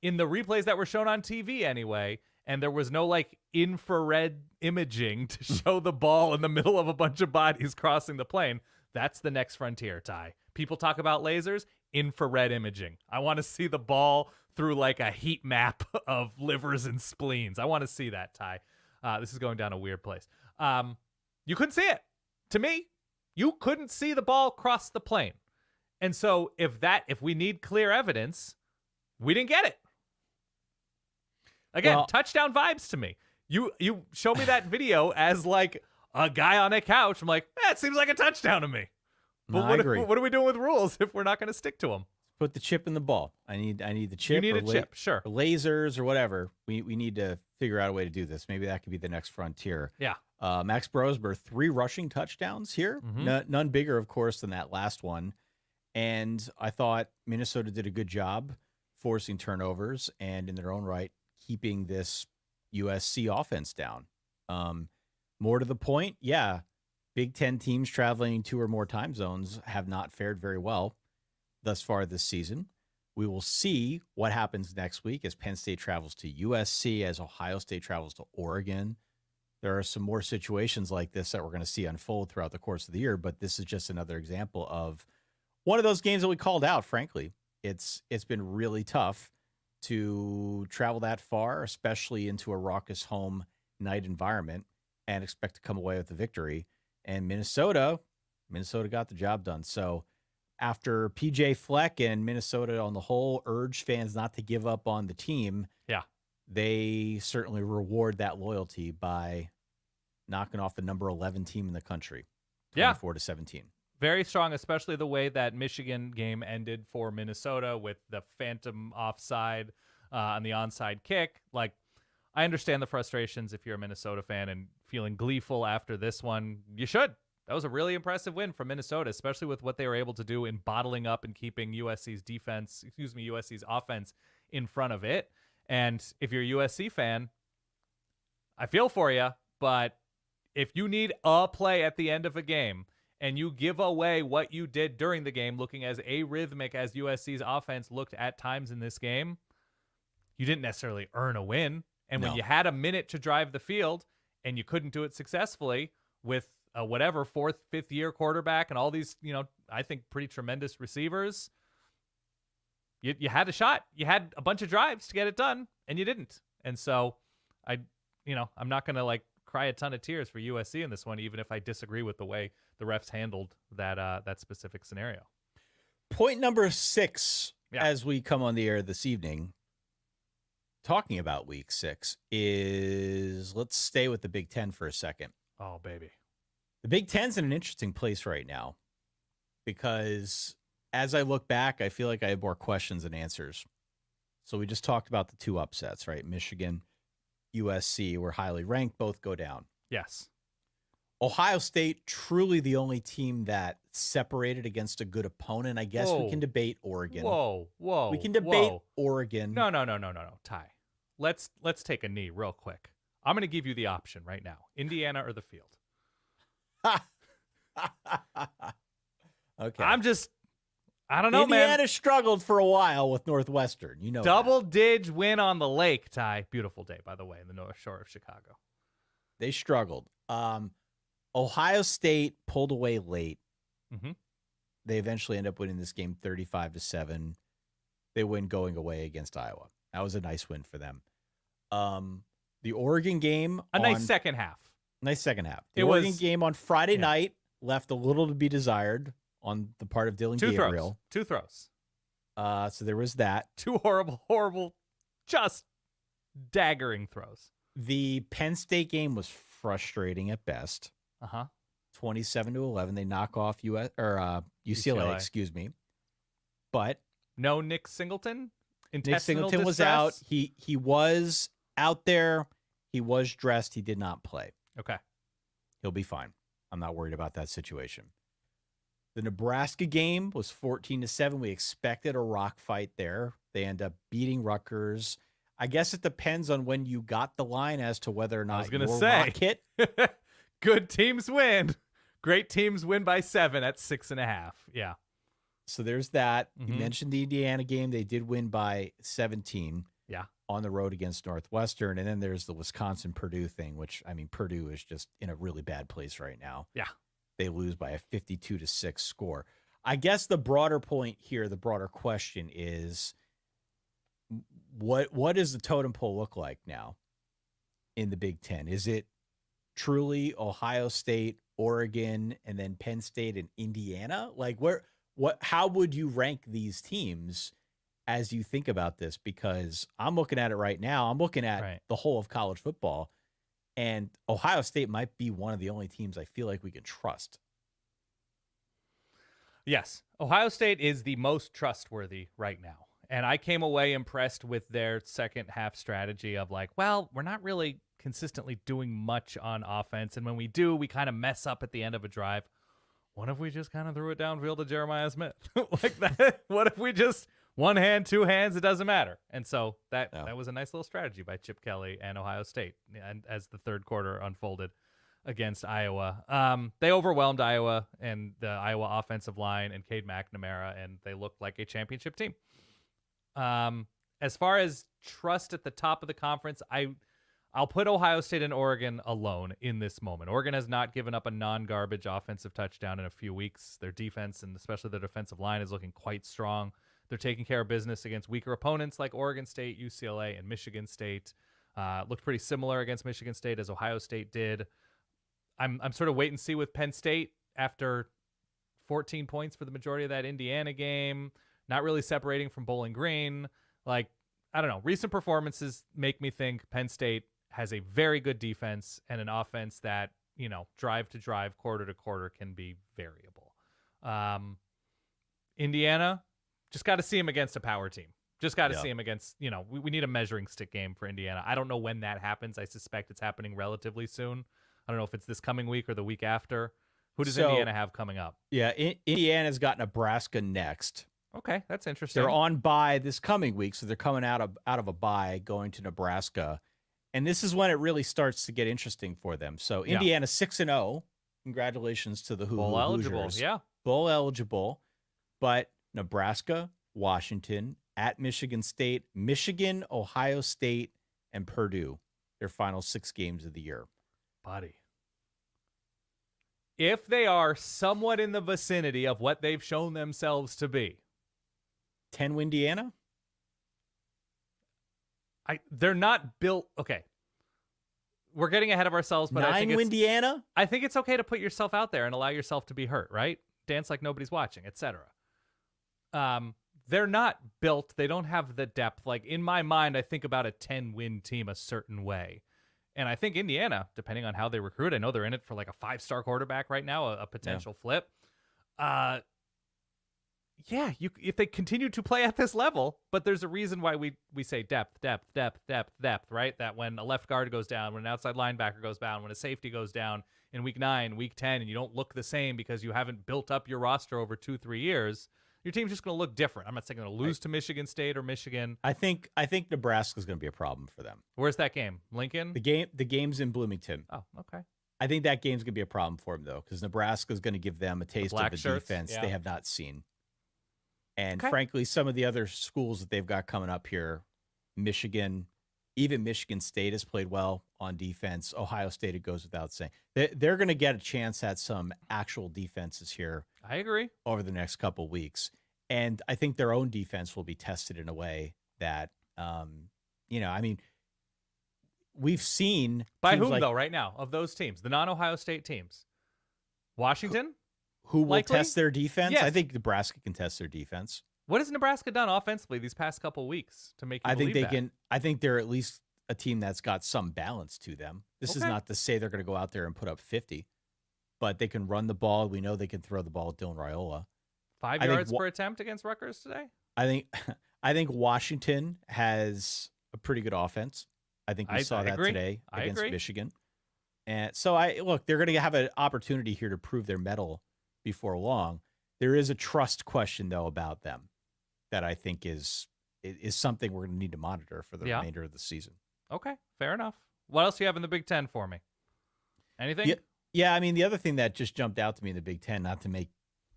in the replays that were shown on TV anyway, and there was no infrared imaging to show the ball in the middle of a bunch of bodies crossing the plane. That's the next frontier, Ty. People talk about lasers, infrared imaging. I want to see the ball through a heat map of livers and spleens. I want to see that, Ty. This is going down a weird place. You couldn't see it. To me, you couldn't see the ball cross the plane. And so if we need clear evidence, we didn't get it. Again, touchdown vibes to me. You show me that video as a guy on a couch. I'm like, it seems like a touchdown to me. But I agree. What are we doing with rules if we're not going to stick to them? Put the chip in the ball. I need the chip. You need a chip, sure. Or lasers or whatever. We need to figure out a way to do this. Maybe that could be the next frontier. Yeah. Max Brosmer, 3 rushing touchdowns here. Mm-hmm. None bigger, of course, than that last one. And I thought Minnesota did a good job forcing turnovers and in their own right, keeping this USC offense down. More to the point, Big Ten teams traveling 2 or more time zones have not fared very well thus far this season. We will see what happens next week as Penn State travels to USC, as Ohio State travels to Oregon. There are some more situations like this that we're going to see unfold throughout the course of the year, but this is just another example of one of those games that we called out, frankly. It's been really tough to travel that far, especially into a raucous home night environment, and expect to come away with a victory. And Minnesota got the job done. So after PJ Fleck and Minnesota on the whole urged fans not to give up on the team, they certainly reward that loyalty by knocking off the number 11 team in the country, 24-17. Very strong, especially the way that Michigan game ended for Minnesota with the phantom offside on the onside kick. I understand the frustrations if you're a Minnesota fan and feeling gleeful after this one. You should. That was a really impressive win from Minnesota, especially with what they were able to do in bottling up and keeping USC's offense in front of it. And if you're a USC fan, I feel for you, but if you need a play at the end of a game and you give away what you did during the game, looking as arrhythmic as USC's offense looked at times in this game, you didn't necessarily earn a win. And when you had a minute to drive the field and you couldn't do it successfully with a whatever 4th, 5th year quarterback and all these, I think pretty tremendous receivers, you had a shot. You had a bunch of drives to get it done and you didn't. And so I'm not going to cry a ton of tears for USC in this one, even if I disagree with the way the refs handled that specific scenario. Point number 6, Yeah. as we come on the air this evening, talking about week 6, is let's stay with the Big Ten for a second. Oh, baby. The Big Ten's in an interesting place right now because as I look back, I feel like I have more questions than answers. So we just talked about the 2 upsets, right? Michigan, USC were highly ranked. Both go down. Yes. Ohio State, truly the only team that separated against a good opponent. I guess we can debate Oregon. Whoa. We can debate Oregon. No. Ty, let's take a knee real quick. I'm going to give you the option right now. Indiana or the field. Okay. I don't know, man. Indiana struggled for a while with Northwestern. You know, Double dig win on the lake, Ty. Beautiful day, by the way, in the North Shore of Chicago. They struggled. Ohio State pulled away late. Mm-hmm. They eventually end up winning this game 35-7. They win going away against Iowa. That was a nice win for them. The Oregon game, nice second half. Nice second half. The Oregon game on Friday night left a little to be desired on the part of Dylan Gabriel. Two throws. So there was that. 2 horrible, just daggering throws. The Penn State game was frustrating at best. 27-11. They knock off UCLA, excuse me. But no Nick Singleton. Nick Singleton was out. He was out there. He was dressed. He did not play. Okay. He'll be fine. I'm not worried about that situation. The Nebraska game was 14-7. We expected a rock fight there. They end up beating Rutgers. I guess it depends on when you got the line as to whether or not I was going to your say, rock hit. Good teams win. Great teams win by 7 at 6.5. Yeah. So there's that. You mentioned the Indiana game. They did win by 17. Yeah. On the road against Northwestern. And then there's the Wisconsin-Purdue thing, which, I mean, Purdue is just in a really bad place right now. Yeah. They lose by a 52-6 score. I guess the broader point here, the broader question is, what does the totem pole look like now in the Big Ten? Is it truly Ohio State, Oregon, and then Penn State and Indiana? Like, how would you rank these teams as you think about this? Because I'm looking at it right now. I'm looking at the whole of college football, and Ohio State might be one of the only teams I feel like we can trust. Yes. Ohio State is the most trustworthy right now. And I came away impressed with their second half strategy of like, well, we're not really consistently doing much on offense. And when we do, we kind of mess up at the end of a drive. What if we just kind of threw it downfield to Jeremiah Smith? Like that? What if we just one hand, 2 hands, it doesn't matter. And so that was a nice little strategy by Chip Kelly and Ohio State. And as the third quarter unfolded against Iowa, they overwhelmed Iowa and the Iowa offensive line and Cade McNamara, and they looked like a championship team. As far as trust at the top of the conference, I'll put Ohio State and Oregon alone in this moment. Oregon has not given up a non-garbage offensive touchdown in a few weeks. Their defense, and especially their defensive line, is looking quite strong. They're taking care of business against weaker opponents like Oregon State, UCLA, and Michigan State. Looked pretty similar against Michigan State as Ohio State did. I'm sort of wait and see with Penn State after 14 points for the majority of that Indiana game. Not really separating from Bowling Green. Like, I don't know. Recent performances make me think Penn State has a very good defense and an offense that, drive to drive, quarter to quarter can be variable. Indiana, just got to see him against a power team. Just got to see him against, we need a measuring stick game for Indiana. I don't know when that happens. I suspect it's happening relatively soon. I don't know if it's this coming week or the week after. Who does Indiana have coming up? Yeah, Indiana's got Nebraska next. Okay, that's interesting. They're on bye this coming week, so they're coming out of a bye, going to Nebraska, and this is when it really starts to get interesting for them. So Indiana 6-0. Congratulations to the Bowl eligible, Hoosiers. yeah, bowl eligible, but Nebraska, Washington, at Michigan State, Michigan, Ohio State, and Purdue. Their final 6 games of the year, buddy. If they are somewhat in the vicinity of what they've shown themselves to be. 10 Indiana? They're not built. Okay. we're getting ahead of ourselves, but I think Indiana. I think it's okay to put yourself out there and allow yourself to be hurt, right? Dance like nobody's watching, etc. They're not built. They don't have the depth. Like, in my mind, I think about a 10-win team a certain way. And I think Indiana, depending on how they recruit, I know they're in it for like a 5-star quarterback right now, a potential flip. Yeah, if they continue to play at this level, but there's a reason why we say depth, right? That when a left guard goes down, when an outside linebacker goes down, when a safety goes down in week 9, week 10, and you don't look the same because you haven't built up your roster over 2-3 years, your team's just going to look different. I'm not saying they're going to lose to Michigan State or Michigan. I think Nebraska's going to be a problem for them. Where's that game? Lincoln? The game's in Bloomington. Oh, okay. I think that game's going to be a problem for them, though, because Nebraska's going to give them a taste of the shirts, defense they have not seen. And Okay. frankly, some of the other schools that they've got coming up here, Michigan, even Michigan State has played well on defense. Ohio State, it goes without saying. They're going to get a chance at some actual defenses here. I agree. Over the next couple of weeks. And I think their own defense will be tested in a way that, we've seen. By whom, though, right now, of those teams, the non-Ohio State teams? Washington? Who will likely? test their defense? Yes. I think Nebraska can test their defense. What has Nebraska done offensively these past couple weeks to make you believe that? I think they're at least a team that's got some balance to them. This is Okay. not to say they're going to go out there and put up 50, but they can run the ball. We know they can throw the ball at Dylan Raiola. 5 I think yards per attempt against Rutgers today? I think Washington has a pretty good offense. I think we saw that agree. today I against agree. Michigan. And so they're going to have an opportunity here to prove their mettle before long. There is a trust question though about them that I think is something we're going to need to monitor for the remainder of the season. Okay, fair enough. What else do you have in the Big Ten for me? Anything? Yeah, I mean, the other thing that just jumped out to me in the Big Ten, not to make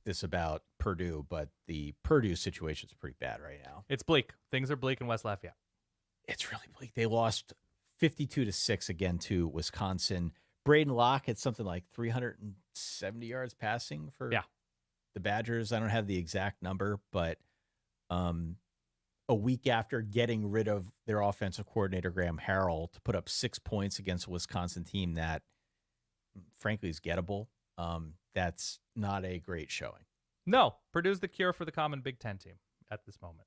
this about Purdue, but the Purdue situation is pretty bad right now. It's bleak. Things are bleak in West Lafayette. It's really bleak. They lost 52-6 again to Wisconsin. Braden Locke had something like 370 yards passing for the Badgers. I don't have the exact number, but a week after getting rid of their offensive coordinator, Graham Harrell, to put up 6 points against a Wisconsin team that, frankly, is gettable, that's not a great showing. No, Purdue's the cure for the common Big Ten team at this moment.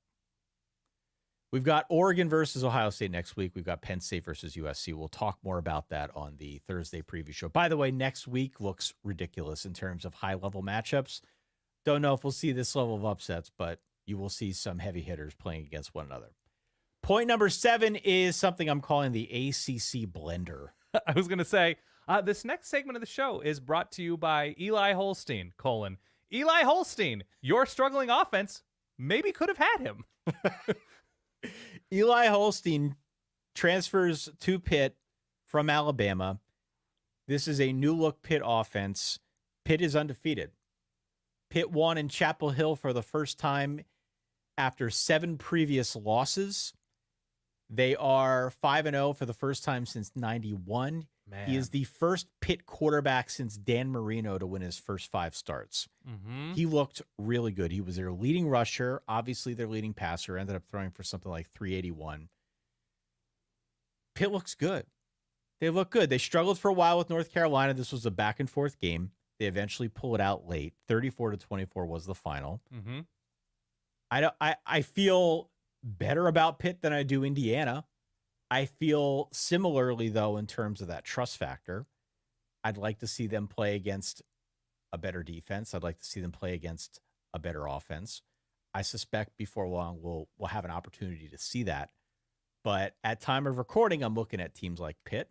We've got Oregon versus Ohio State next week. We've got Penn State versus USC. We'll talk more about that on the Thursday preview show. By the way, next week looks ridiculous in terms of high-level matchups. Don't know if we'll see this level of upsets, but you will see some heavy hitters playing against one another. Point number 7 is something I'm calling the ACC Blender. I was going to say, this next segment of the show is brought to you by Eli Holstein, Eli Holstein, your struggling offense maybe could have had him. Eli Holstein transfers to Pitt from Alabama. This is a new-look Pitt offense. Pitt is undefeated. Pitt won in Chapel Hill for the first time after 7 previous losses. They are 5-0 for the first time since 91. Man. He is the first Pitt quarterback since Dan Marino to win his first 5 starts. Mm-hmm. He looked really good. He was their leading rusher, obviously their leading passer, ended up throwing for something like 381. Pitt looks good. They look good. They struggled for a while with North Carolina. This was a back and forth game. They eventually pull it out late. 34-24 was the final. Mm-hmm. I feel better about Pitt than I do Indiana. I feel similarly, though, in terms of that trust factor. I'd like to see them play against a better defense. I'd like to see them play against a better offense. I suspect before long we'll have an opportunity to see that. But at time of recording, I'm looking at teams like Pitt.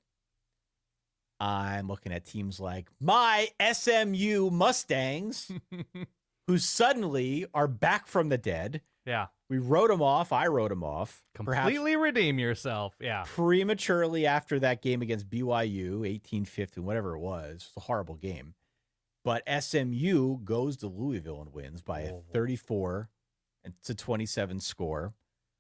I'm looking at teams like my SMU Mustangs, who suddenly are back from the dead. Yeah. We wrote them off. I wrote them off. Completely redeem yourself. Yeah. Prematurely after that game against BYU, 18-15, whatever it was. It was a horrible game. But SMU goes to Louisville and wins by a 34-27 score.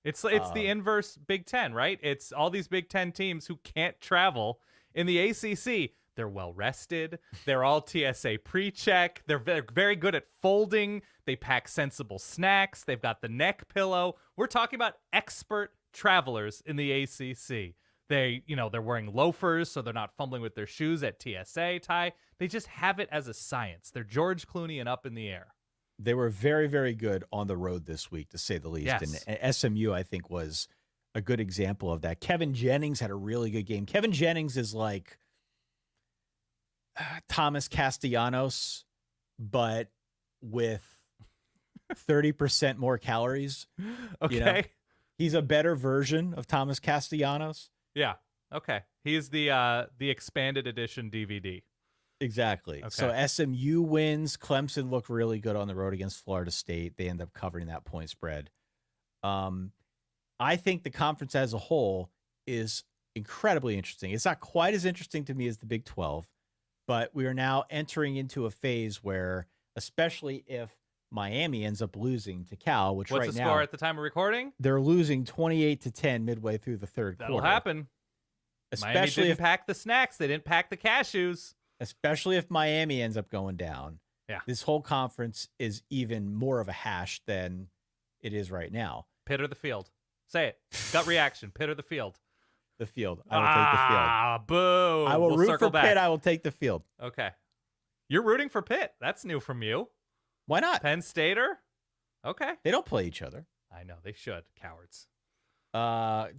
It's the inverse Big Ten, right? It's all these Big Ten teams who can't travel. In the ACC, they're well rested. They're all TSA pre-check. They're very good at folding. They pack sensible snacks. They've got the neck pillow. We're talking about expert travelers in the ACC. They're wearing loafers, so they're not fumbling with their shoes at TSA, Ty. They just have it as a science. They're George Clooney and up in the air. They were very, very good on the road this week, to say the least. Yes. And SMU, I think, was a good example of that. Kevin Jennings had a really good game. Kevin Jennings is like Thomas Castellanos, but with 30% more calories. Okay. He's a better version of Thomas Castellanos. Yeah. Okay. He's the expanded edition DVD. Exactly. Okay. So SMU wins. Clemson looked really good on the road against Florida State. They end up covering that point spread. I think the conference as a whole is incredibly interesting. It's not quite as interesting to me as the Big 12, but we are now entering into a phase where, especially if Miami ends up losing to Cal, which What's right the now score at the time of recording? they're losing 28-10 midway through the third That'll quarter. happen. Miami Especially didn't if pack the snacks. They didn't pack the cashews. especially if Miami ends up going down. Yeah. This whole conference is even more of a hash than it is right now. Pit or the field? Say it. Gut reaction. Pit or the field? The field. I will take the field. Ah, boo. I will We'll root circle for back. Pitt. I will take the field. Okay. You're rooting for Pitt. That's new from you. Why not? Penn Stater? Okay. They don't play each other. I know. They should. Cowards.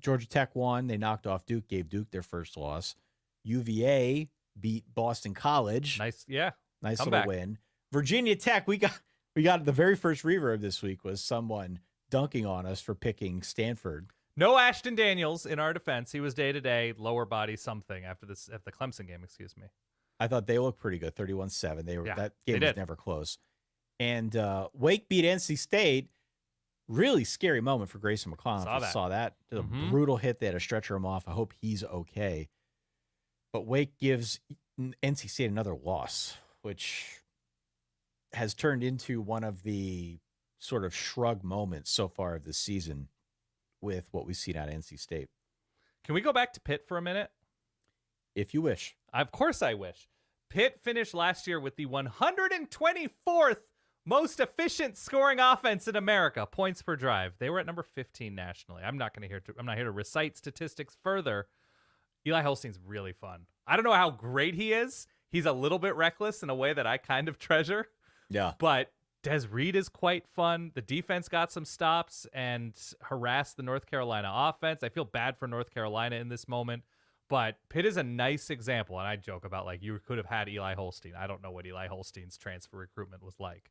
Georgia Tech won. They knocked off Duke, gave Duke their first loss. UVA beat Boston College. Nice. Yeah. Nice little comeback. win. Virginia Tech, we got the very first reverb this week was someone dunking on us for picking Stanford. No Ashton Daniels in our defense. He was day-to-day, lower body something after the Clemson game, excuse me. I thought they looked pretty good, 31-7. That they game was did. never close. And Wake beat NC State. Really scary moment for Grayson McClellan. Saw that. Just a brutal hit. They had to stretcher him off. I hope he's okay. But Wake gives NC State another loss, which has turned into one of the sort of shrug moments so far of this season with what we've seen out of NC State. Can we go back to Pitt for a minute? If you wish. Of course I wish. Pitt finished last year with the 124th most efficient scoring offense in America, points per drive. They were at number 15 nationally. I'm not here to recite statistics further. Eli Holstein's really fun. I don't know how great he is. He's a little bit reckless in a way that I kind of treasure. Yeah. But Des Reed is quite fun. The defense got some stops and harassed the North Carolina offense. I feel bad for North Carolina in this moment. But Pitt is a nice example, and I joke about, like, you could have had Eli Holstein. I don't know what Eli Holstein's transfer recruitment was like.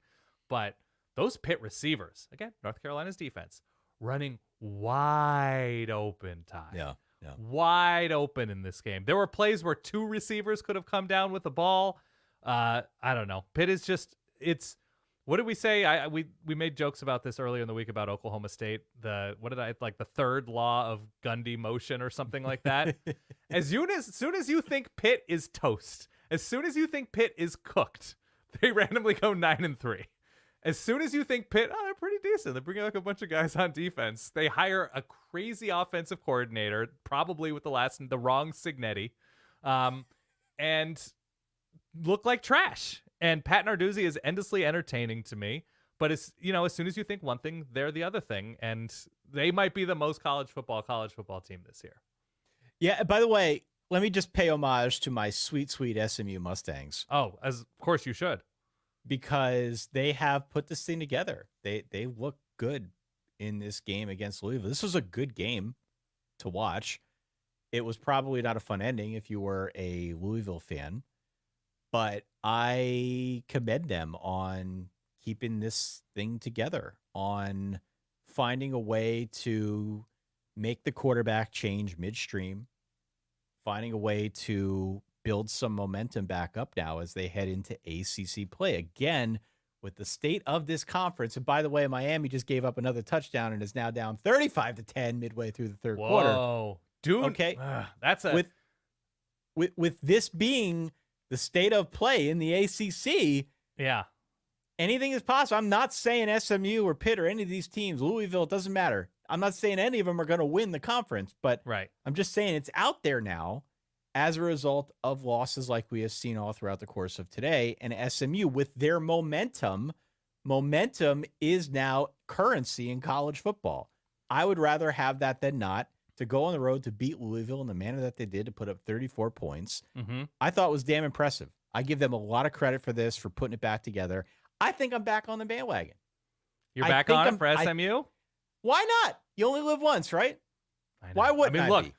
But those Pitt receivers, again, North Carolina's defense, running wide open, Ty. Yeah. Wide open in this game. There were plays where two receivers could have come down with the ball. I don't know. Pitt is just, what did we say? We made jokes about this earlier in the week about Oklahoma State. The third law of Gundy motion or something like that. As soon as you think Pitt is toast, as soon as you think Pitt is cooked, they randomly go 9-3. As soon as you think Pitt, they're pretty decent. They're bringing like a bunch of guys on defense. They hire a crazy offensive coordinator, probably with the wrong Signetti, and look like trash. And Pat Narduzzi is endlessly entertaining to me. But as soon as you think one thing, they're the other thing, and they might be the most college football team this year. Yeah. By the way, let me just pay homage to my sweet, sweet SMU Mustangs. Oh, of course you should. Because they have put this thing together. They look good in this game against Louisville. This was a good game to watch. It was probably not a fun ending if you were a Louisville fan, but I commend them on keeping this thing together, on finding a way to make the quarterback change midstream, finding a way to build some momentum back up now as they head into ACC play. Again, with the state of this conference. And by the way, Miami just gave up another touchdown and is now down 35-10 midway through the third quarter. Whoa, dude. Okay. That's a with this being the state of play in the ACC. Yeah. Anything is possible. I'm not saying SMU or Pitt or any of these teams, Louisville, it doesn't matter. I'm not saying any of them are going to win the conference, but right. I'm just saying it's out there now as a result of losses like we have seen all throughout the course of today. And SMU, with their momentum is now currency in college football. I would rather have that than not. to go on the road to beat Louisville in the manner that they did, to put up 34 points, Mm-hmm. I thought was damn impressive. I give them a lot of credit for this, for putting it back together. I think I'm back on the bandwagon. You're back on it for SMU? Why not? You only live once, right? I know. Why wouldn't I look, be?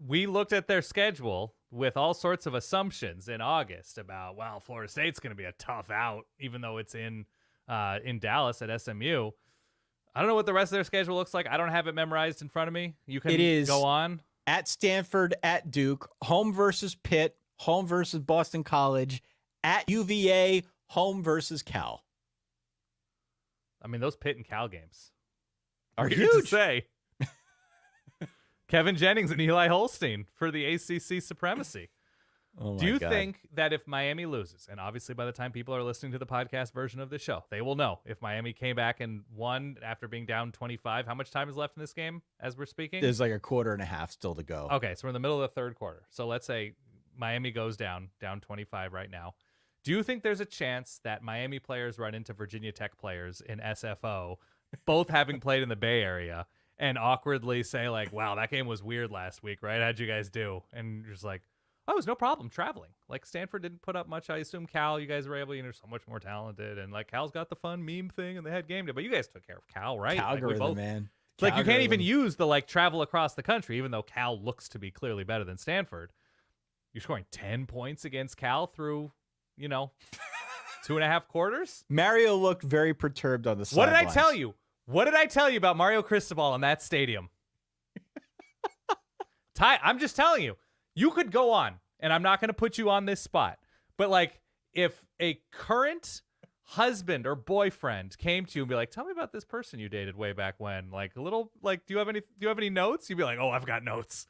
we looked at their schedule with all sorts of assumptions in August about, well, Florida State's going to be a tough out, even though it's in Dallas at SMU. I don't know what the rest of their schedule looks like. I don't have it memorized in front of me. You can go on. At Stanford, at Duke, home versus Pitt, home versus Boston College, at UVA, home versus Cal. I mean, those Pitt and Cal games Are weird huge. to say. Kevin Jennings and Eli Holstein for the ACC supremacy. Oh Do you God. think that if Miami loses, and obviously by the time people are listening to the podcast version of the show, they will know if Miami came back and won after being down 25, how much time is left in this game as we're speaking? There's like a quarter and a half still to go. Okay, so we're in the middle of the third quarter. So let's say Miami goes down 25 right now. Do you think there's a chance that Miami players run into Virginia Tech players in SFO, both having played in the Bay Area, and awkwardly say like, wow, that game was weird last week, right? How'd you guys do? And you're just like, oh, it was no problem traveling. Like Stanford didn't put up much. I assume Cal, you guys were able, you're so much more talented. And like Cal's got the fun meme thing and they had game day, but you guys took care of Cal, right? Algorithm, man. It's like you can't even use the like travel across the country, even though Cal looks to be clearly better than Stanford. You're scoring 10 points against Cal through, 2.5 quarters. Mario looked very perturbed on the sidelines. What did I tell you? What did I tell you about Mario Cristobal in that stadium? Ty, I'm just telling you, you could go on, and I'm not going to put you on this spot, but like if a current husband or boyfriend came to you and be like, tell me about this person you dated way back when, like a little, like, do you have any notes? You'd be like, oh, I've got notes.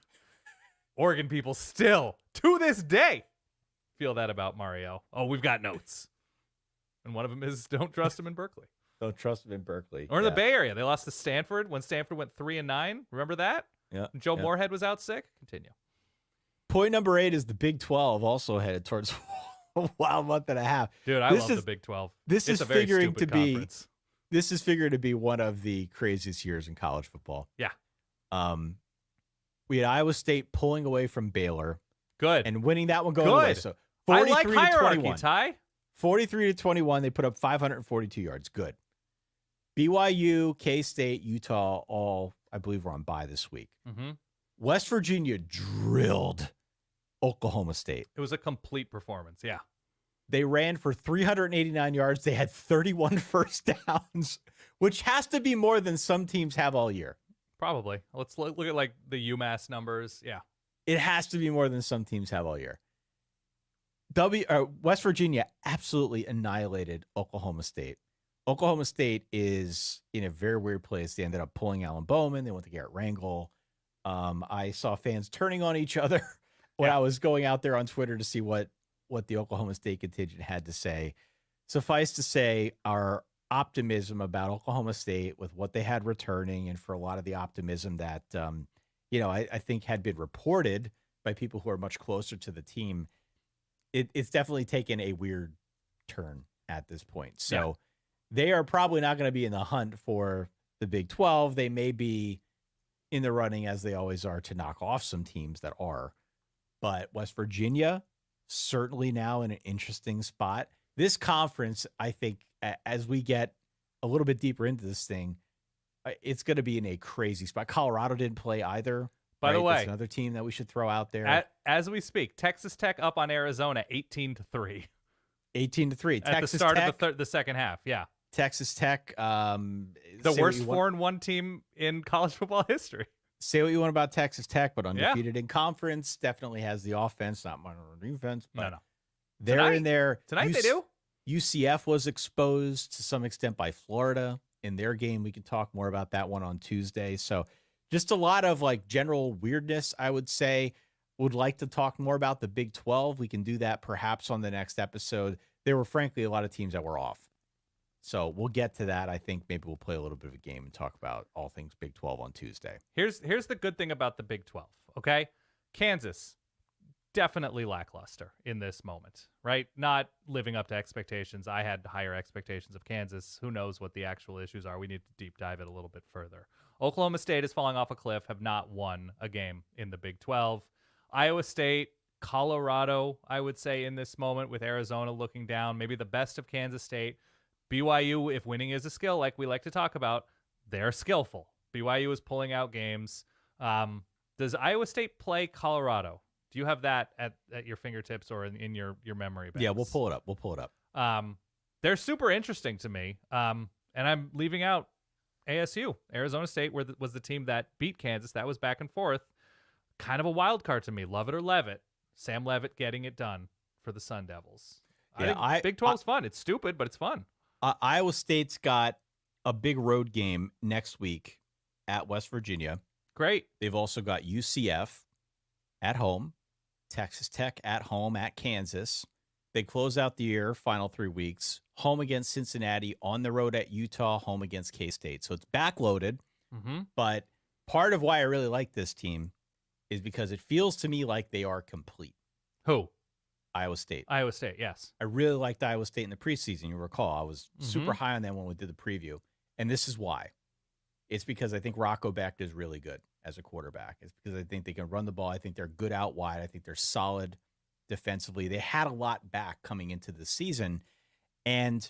Oregon people still to this day feel that about Mario. Oh, we've got notes. And one of them is don't trust him in Berkeley. Don't trust him in Berkeley. Or in the Bay Area. They lost to Stanford when Stanford went 3-9. Remember that? Yeah. And Joe Moorhead was out sick. Continue. Point number 8 is the Big 12 also headed towards a wild month and a half. Dude, I love the Big 12. This it's is a very figuring to stupid be conference. this is figuring to be one of the craziest years in college football. Yeah. We had Iowa State pulling away from Baylor. Good. And winning that one going away. So I like 43 to hierarchy, 21. Ty. 43 to 21, they put up 542 yards. Good. BYU, K-State, Utah, all, I believe, were on bye this week. Mm-hmm. West Virginia drilled Oklahoma State. It was a complete performance, yeah. They ran for 389 yards. They had 31 first downs, which has to be more than some teams have all year. Probably. Let's look at like the UMass numbers. Yeah. It has to be more than some teams have all year. West Virginia absolutely annihilated Oklahoma State. Oklahoma State is in a very weird place. They ended up pulling Alan Bowman. They went to Garrett Rangel. I saw fans turning on each other when I was going out there on Twitter to see what the Oklahoma State contingent had to say. Suffice to say, our optimism about Oklahoma State with what they had returning, and for a lot of the optimism that, I think had been reported by people who are much closer to the team, it's definitely taken a weird turn at this point. So they are probably not going to be in the hunt for the Big 12. They may be in the running, as they always are, to knock off some teams that are. But West Virginia, certainly now in an interesting spot. This conference, I think, as we get a little bit deeper into this thing, it's going to be in a crazy spot. Colorado didn't play either. By the way, that's another team that we should throw out there. As we speak, Texas Tech up on Arizona 18-3. 18-3. At the start of the second half, yeah. Texas Tech. The worst 4-1 team in college football history. Say what you want about Texas Tech, but undefeated in conference, definitely has the offense, not much on defense. But no. They're in there. Tonight they do. UCF was exposed to some extent by Florida in their game. We can talk more about that one on Tuesday. So just a lot of like general weirdness, I would say. Would like to talk more about the Big 12. We can do that perhaps on the next episode. There were frankly a lot of teams that were off. So we'll get to that. I think maybe we'll play a little bit of a game and talk about all things Big 12 on Tuesday. Here's the good thing about the Big 12, okay? Kansas, definitely lackluster in this moment, right? Not living up to expectations. I had higher expectations of Kansas. Who knows what the actual issues are? We need to deep dive it a little bit further. Oklahoma State is falling off a cliff, have not won a game in the Big 12. Iowa State, Colorado, I would say in this moment, with Arizona looking down, maybe the best of Kansas State. BYU, if winning is a skill like we like to talk about, they're skillful. BYU is pulling out games. Does Iowa State play Colorado? Do you have that at your fingertips or in your memory banks? Yeah, we'll pull it up. They're super interesting to me. And I'm leaving out ASU. Arizona State was the team that beat Kansas. That was back and forth. Kind of a wild card to me. Love it or leave it. Sam Leavitt getting it done for the Sun Devils. Yeah, I think Big 12's fun. It's stupid, but it's fun. Iowa State's got a big road game next week at West Virginia. Great. They've also got UCF at home, Texas Tech at home at Kansas. They close out the year, final 3 weeks, home against Cincinnati, on the road at Utah, home against K-State. So it's backloaded, but part of why I really like this team is because it feels to me like they are complete. Who? Iowa State. Iowa State, yes. I really liked Iowa State in the preseason. You recall, I was super high on them when we did the preview. And this is why. It's because I think Rocco Becht is really good as a quarterback. It's because I think they can run the ball. I think they're good out wide. I think they're solid defensively. They had a lot back coming into the season. And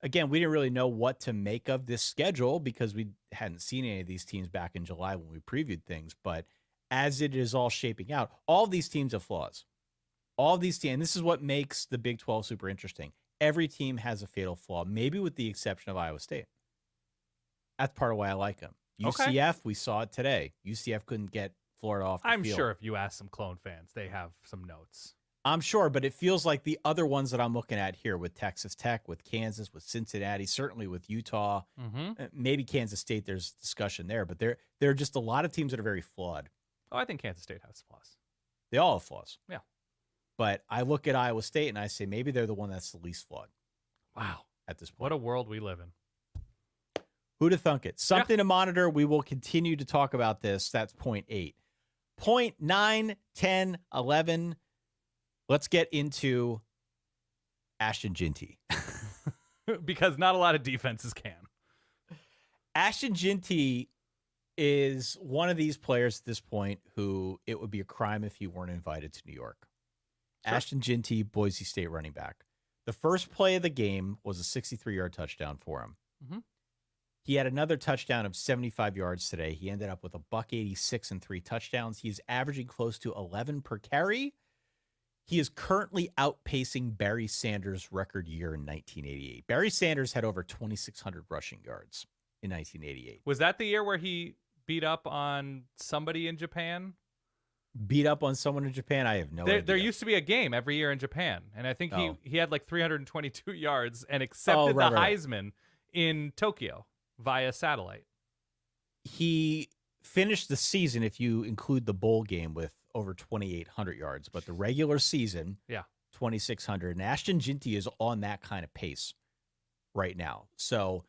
again, we didn't really know what to make of this schedule because we hadn't seen any of these teams back in July when we previewed things. But as it is all shaping out, all of these teams have flaws. All of these teams, and this is what makes the Big 12 super interesting. Every team has a fatal flaw, maybe with the exception of Iowa State. That's part of why I like them. UCF, we saw it today. UCF couldn't get Florida off the field. I'm sure if you ask some Clone fans, they have some notes. I'm sure, but it feels like the other ones that I'm looking at here with Texas Tech, with Kansas, with Cincinnati, certainly with Utah, maybe Kansas State, there's discussion there, but there are just a lot of teams that are very flawed. Oh, I think Kansas State has flaws. They all have flaws. Yeah. But I look at Iowa State and I say maybe they're the one that's the least flawed. Wow. At this point. What a world we live in. Who'd have thunk it? Something to monitor. We will continue to talk about this. That's point 8. Point 9, 10, 11. Let's get into Ashton Jeanty. Because not a lot of defenses can. Ashton Jeanty is one of these players at this point who it would be a crime if he weren't invited to New York. Sure. Ashton Jeanty, Boise State running back. The first play of the game was a 63-yard touchdown for him. He had another touchdown of 75 yards today. He ended up with a $186 and 3 touchdowns. He's averaging close to 11 per carry. He is currently outpacing Barry Sanders' record year in 1988. Barry Sanders had over 2,600 rushing yards in 1988. Was that the year where he beat up on somebody in Japan? Beat up on someone in Japan? I have no idea. There used to be a game every year in Japan, and I think he had like 322 yards and accepted the Heisman in Tokyo via satellite. He finished the season, if you include the bowl game, with over 2,800 yards, but the regular season, 2,600. And Ashton Jeanty is on that kind of pace right now. So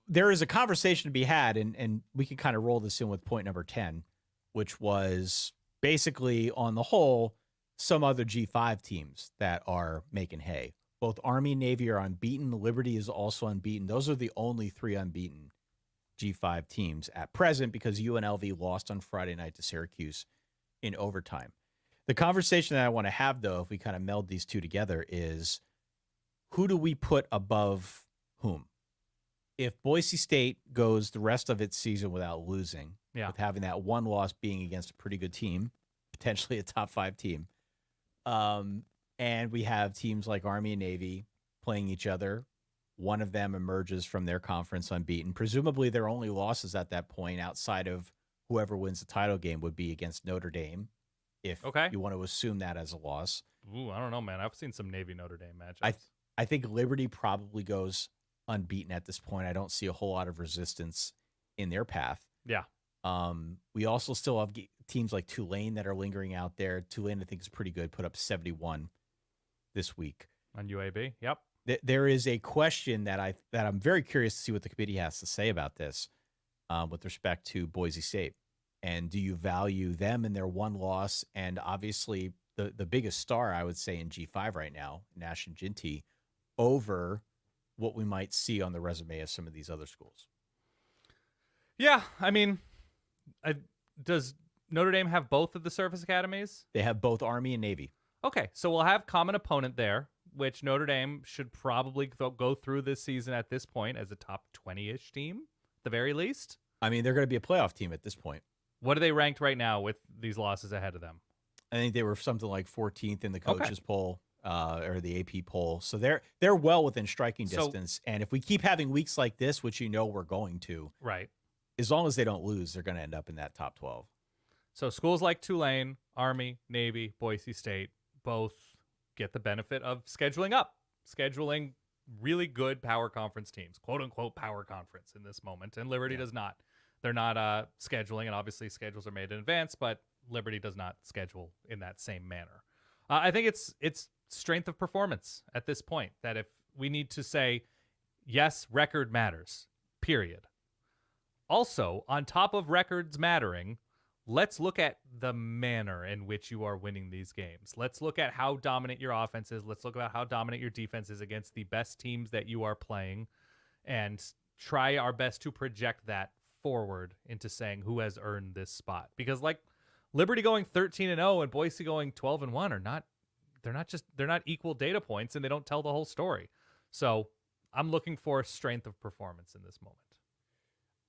there is a conversation to be had, and we can kind of roll this in with point number 10, which was basically, on the whole, some other G5 teams that are making hay. Both Army and Navy are unbeaten. Liberty is also unbeaten. Those are the only 3 unbeaten G5 teams at present because UNLV lost on Friday night to Syracuse in overtime. The conversation that I want to have, though, if we kind of meld these two together, is who do we put above whom? If Boise State goes the rest of its season without losing, with having that one loss being against a pretty good team, potentially a top 5 team, and we have teams like Army and Navy playing each other, one of them emerges from their conference unbeaten. Presumably their only losses at that point outside of whoever wins the title game would be against Notre Dame, if you want to assume that as a loss. Ooh, I don't know, man. I've seen some Navy-Notre Dame matchups. I think Liberty probably goes unbeaten at this point. I don't see a whole lot of resistance in their path. Yeah. We also still have teams like Tulane that are lingering out there. Tulane, I think, is pretty good. Put up 71 this week. On UAB, yep. There is a question that I'm very curious to see what the committee has to say about this with respect to Boise State. And do you value them in their one loss? And obviously, the biggest star, I would say, in G5 right now, Ashton Jeanty, over what we might see on the resume of some of these other schools. Yeah, I mean, does Notre Dame have both of the service academies? They have both Army and Navy. Okay, so we'll have common opponent there, which Notre Dame should probably go through this season at this point as a top 20-ish team, at the very least. I mean, they're going to be a playoff team at this point. What are they ranked right now with these losses ahead of them? I think they were something like 14th in the coaches poll or the AP poll. So they're well within striking distance. And if we keep having weeks like this, which we're going to, right, as long as they don't lose, they're going to end up in that top 12. So schools like Tulane, Army, Navy, Boise State both get the benefit of scheduling really good power conference teams, quote unquote power conference in this moment. And Liberty does not. They're not scheduling, and obviously schedules are made in advance, but Liberty does not schedule in that same manner. I think it's strength of performance at this point, that if we need to say, yes, record matters, period. Also, on top of records mattering, let's look at the manner in which you are winning these games. Let's look at how dominant your offense is. Let's look at how dominant your defense is against the best teams that you are playing, and try our best to project that forward into saying who has earned this spot. Because like Liberty going 13-0 and Boise going 12-1 are not, they're not equal data points, and they don't tell the whole story. So I'm looking for strength of performance in this moment.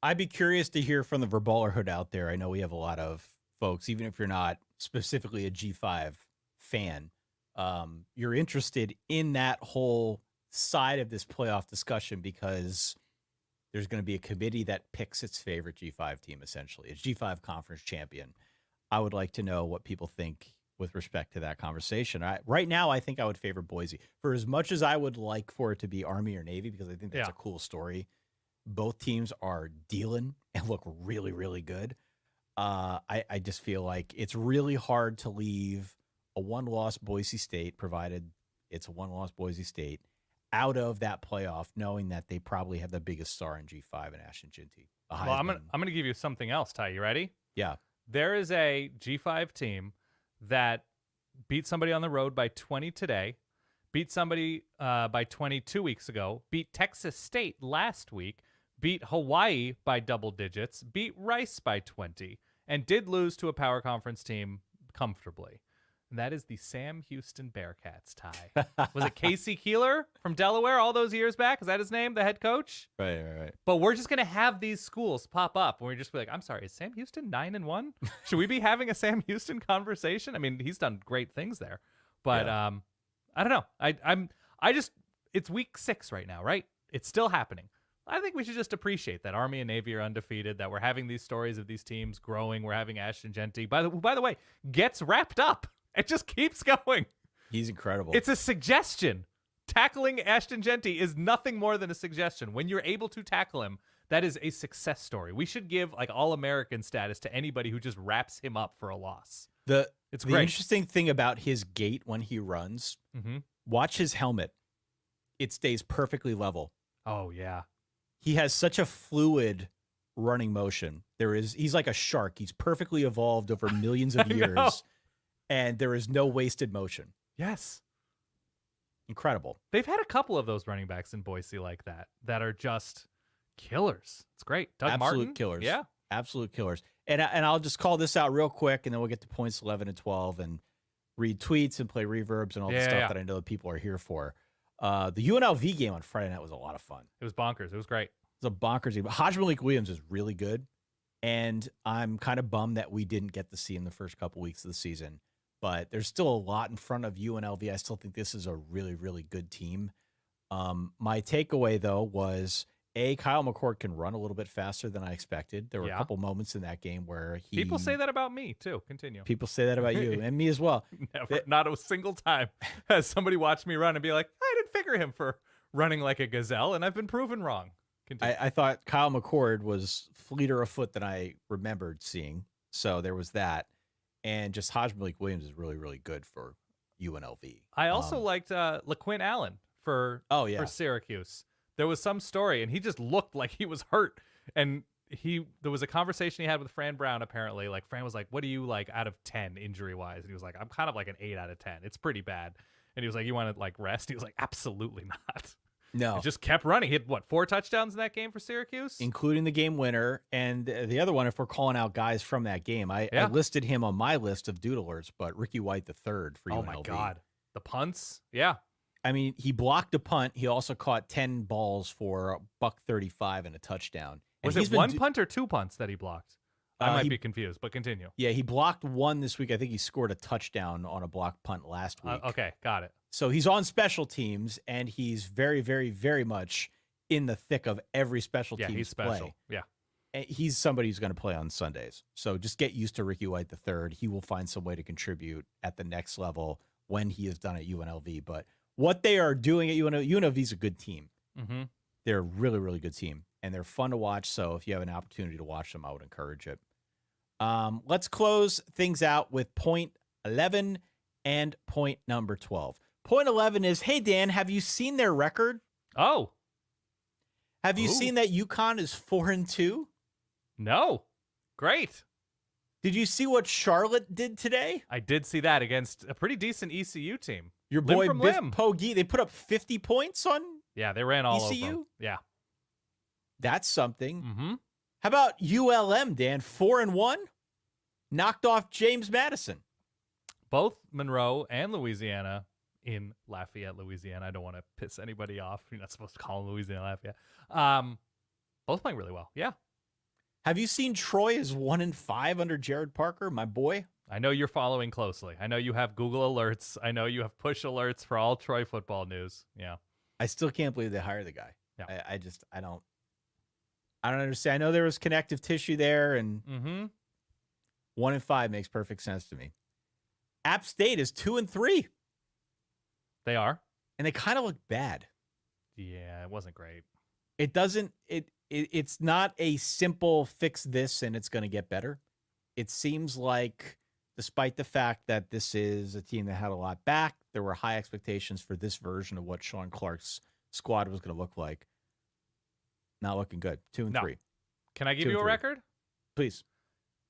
I'd be curious to hear from the Verballerhood out there. I know we have a lot of folks, even if you're not specifically a G5 fan, you're interested in that whole side of this playoff discussion, because there's going to be a committee that picks its favorite G5 team, essentially, a G5 conference champion. I would like to know what people think with respect to that conversation. Right now, I think I would favor Boise. For as much as I would like for it to be Army or Navy, because I think that's a cool story, both teams are dealing and look really, really good. I just feel like it's really hard to leave a one-loss Boise State, provided it's a one-loss Boise State, out of that playoff, knowing that they probably have the biggest star in G5 in Ashton Jeanty. Well, I'm gonna give you something else, Ty. You ready? Yeah. There is a G5 team that beat somebody on the road by 20 today, beat somebody by 20 2 weeks ago, beat Texas State last week, beat Hawaii by double digits, beat Rice by 20, and did lose to a power conference team comfortably. And that is the Sam Houston Bearcats, Ty. Was it Casey Keeler from Delaware all those years back? Is that his name, the head coach? Right. But we're just going to have these schools pop up, and we're just be like, I'm sorry, is Sam Houston 9-1? Should we be having a Sam Houston conversation? I mean, he's done great things there. But I don't know. I just, it's week 6 right now, right? It's still happening. I think we should just appreciate that Army and Navy are undefeated, that we're having these stories of these teams growing. We're having Ashton Jeanty, by the way, gets wrapped up. It just keeps going. He's incredible. It's a suggestion. Tackling Ashton Jeanty is nothing more than a suggestion. When you're able to tackle him, that is a success story. We should give like All-American status to anybody who just wraps him up for a loss. It's great. The interesting thing about his gait when he runs, watch his helmet. It stays perfectly level. Oh, yeah. He has such a fluid running motion. He's like a shark. He's perfectly evolved over millions of years. And there is no wasted motion. Yes. Incredible. They've had a couple of those running backs in Boise like that are just killers. It's great. Doug Martin. Absolute killers. Yeah. Absolute killers. And I'll just call this out real quick, and then we'll get to points 11 and 12 and read tweets and play reverbs and all the stuff that I know that people are here for. The UNLV game on Friday night was a lot of fun. It was bonkers. It was great. It was a bonkers game. Hajj Malik Williams is really good, and I'm kind of bummed that we didn't get to see him the first couple weeks of the season. But there's still a lot in front of UNLV. I still think this is a really, really good team. My takeaway, though, was, Kyle McCord can run a little bit faster than I expected. There were a couple moments in that game where People say that about me, too. Continue. People say that about you and me as well. Never, not a single time has somebody watched me run and be like, I didn't figure him for running like a gazelle, and I've been proven wrong. I thought Kyle McCord was fleeter of foot than I remembered seeing. So there was that. And just Hajj Malik Williams is really, really good for UNLV. I also liked LaQuint Allen for Syracuse. There was some story, and he just looked like he was hurt. And there was a conversation he had with Fran Brown, apparently. Like, Fran was like, what do you like out of 10 injury-wise? And he was like, I'm kind of like an 8 out of 10. It's pretty bad. And he was like, you want to like rest? He was like, absolutely not. No. He just kept running. He had, 4 touchdowns in that game for Syracuse? Including the game winner. And the other one, if we're calling out guys from that game, I listed him on my list of doodlers, but Ricky White the third for UNLV. Oh, my God. The punts? Yeah. I mean, he blocked a punt. He also caught 10 balls for $135 and a touchdown. And was it one punt or 2 punts that he blocked? I might be confused, but continue. Yeah, he blocked one this week. I think he scored a touchdown on a blocked punt last week. Okay, got it. So he's on special teams, and he's very, very, very much in the thick of every special teams he's special. play. Yeah. And he's somebody who's going to play on Sundays. So just get used to Ricky White the third. He will find some way to contribute at the next level when he is done at UNLV. But what they are doing at UNLV is a good team. Mm-hmm. They're a really, really good team, and they're fun to watch. So if you have an opportunity to watch them, I would encourage it. Let's close things out with point 11 and point number 12. Point 11 is, hey, Dan, have you seen their record? Oh. Have you seen that UConn is 4-2? No. Great. Did you see what Charlotte did today? I did see that against a pretty decent ECU team. Your boy Biff Poggi, they put up 50 points on Yeah, they ran all ECU? over. Yeah. That's something. Mm-hmm. How about ULM, Dan? 4-1? Knocked off James Madison. Both Monroe and Louisiana in Lafayette, Louisiana. I don't want to piss anybody off. You're not supposed to call them Louisiana Lafayette. Both playing really well. Yeah. Have you seen Troy is 1-5 under Jared Parker, my boy? I know you're following closely. I know you have Google alerts. I know you have push alerts for all Troy football news. Yeah. I still can't believe they hired the guy. Yeah. I don't understand. I know there was connective tissue there, and 1-5 makes perfect sense to me. App State is 2-3. They are. And they kind of look bad. Yeah, it wasn't great. It's not a simple fix this and it's going to get better. It seems like, despite the fact that this is a team that had a lot back, there were high expectations for this version of what Sean Clark's squad was going to look like. Not looking good. 2-3. No. Can I give you a record? Please.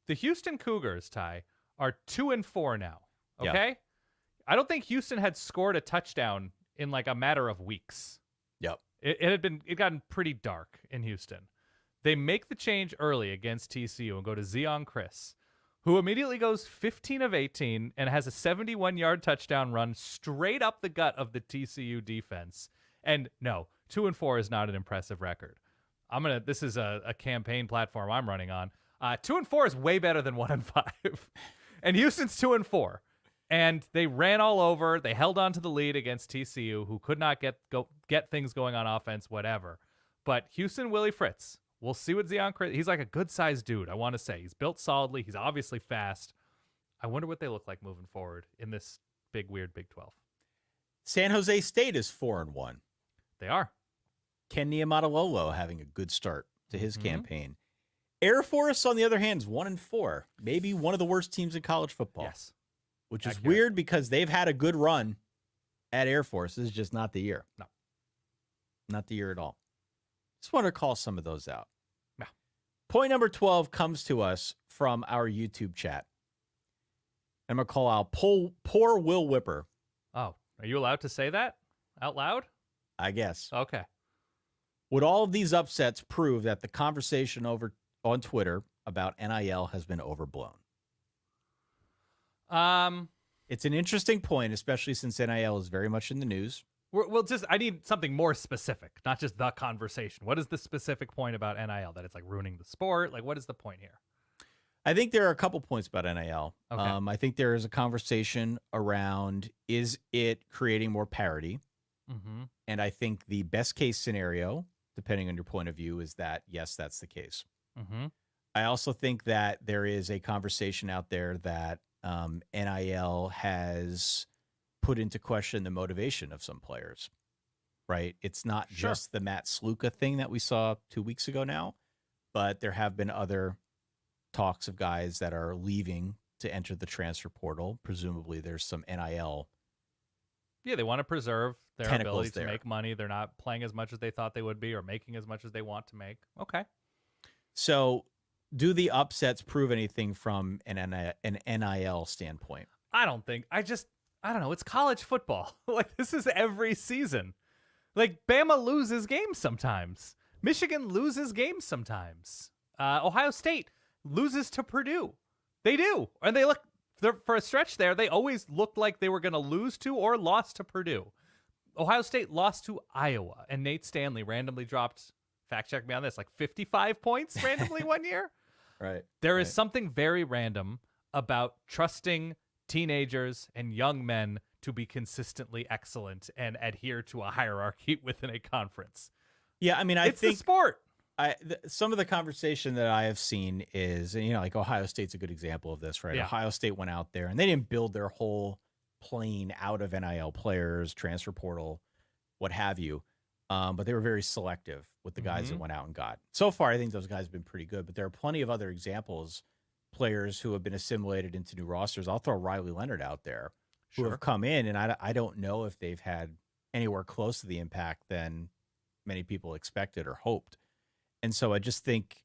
The Houston Cougars, Ty, are 2-4 now. Okay? Yeah. I don't think Houston had scored a touchdown in like a matter of weeks. Yep. It gotten pretty dark in Houston. They make the change early against TCU and go to Zion Chris, who immediately goes 15 of 18 and has a 71-yard touchdown run straight up the gut of the TCU defense. And no, 2-4 is not an impressive record. This is a campaign platform I'm running on. 2-4 is way better than 1-5. And Houston's 2-4. And they ran all over. They held on to the lead against TCU, who could not get things going on offense, whatever. But Houston, Willie Fritz, we'll see what Zion Chris. He's like a good-sized dude, I want to say. He's built solidly. He's obviously fast. I wonder what they look like moving forward in this big, weird Big 12. San Jose State is 4-1. They are. Ken Niumatalolo having a good start to his campaign. Air Force, on the other hand, is 1-4. Maybe one of the worst teams in college football. Yes. Which is weird because they've had a good run at Air Force. This is just not the year. No. Not the year at all. Just want to call some of those out. Yeah. Point number 12 comes to us from our YouTube chat. I'm going to call out poor Will Whipper. Oh, are you allowed to say that out loud? I guess. Okay. Would all of these upsets prove that the conversation over on Twitter about NIL has been overblown? It's an interesting point, especially since NIL is very much in the news. I need something more specific, not just the conversation. What is the specific point about NIL? That it's like ruining the sport? Like, what is the point here? I think there are a couple points about NIL. Okay. I think there is a conversation around, is it creating more parity? Mm-hmm. And I think the best case scenario, depending on your point of view, is that, yes, that's the case. Mm-hmm. I also think that there is a conversation out there that NIL has put into question the motivation of some players, right? It's not just the Matt Sluka thing that we saw 2 weeks ago now, but there have been other talks of guys that are leaving to enter the transfer portal. Presumably there's some NIL. Yeah, they want to preserve their ability to there. make money. They're not playing as much as they thought they would be or making as much as they want to make. Okay. So, do the upsets prove anything from an NIL standpoint? I don't think. I don't know. It's college football. Like, this is every season. Like, Bama loses games sometimes. Michigan loses games sometimes. Ohio State loses to Purdue. They do. And for a stretch there, they always looked like they were going to lose to or lost to Purdue. Ohio State lost to Iowa, and Nate Stanley randomly dropped, fact check me on this, like 55 points randomly one year. Right. There is something very random about trusting teenagers and young men to be consistently excellent and adhere to a hierarchy within a conference. Yeah, I mean, I It's think the sport. some of the conversation that I have seen is, like Ohio State's a good example of this, right? Yeah. Ohio State went out there and they didn't build their whole plane out of NIL players, transfer portal, what have you. But they were very selective with the guys that went out and got. So far, I think those guys have been pretty good, but there are plenty of other examples, players who have been assimilated into new rosters. I'll throw Riley Leonard out there who have come in, and I don't know if they've had anywhere close to the impact than many people expected or hoped. And so I just think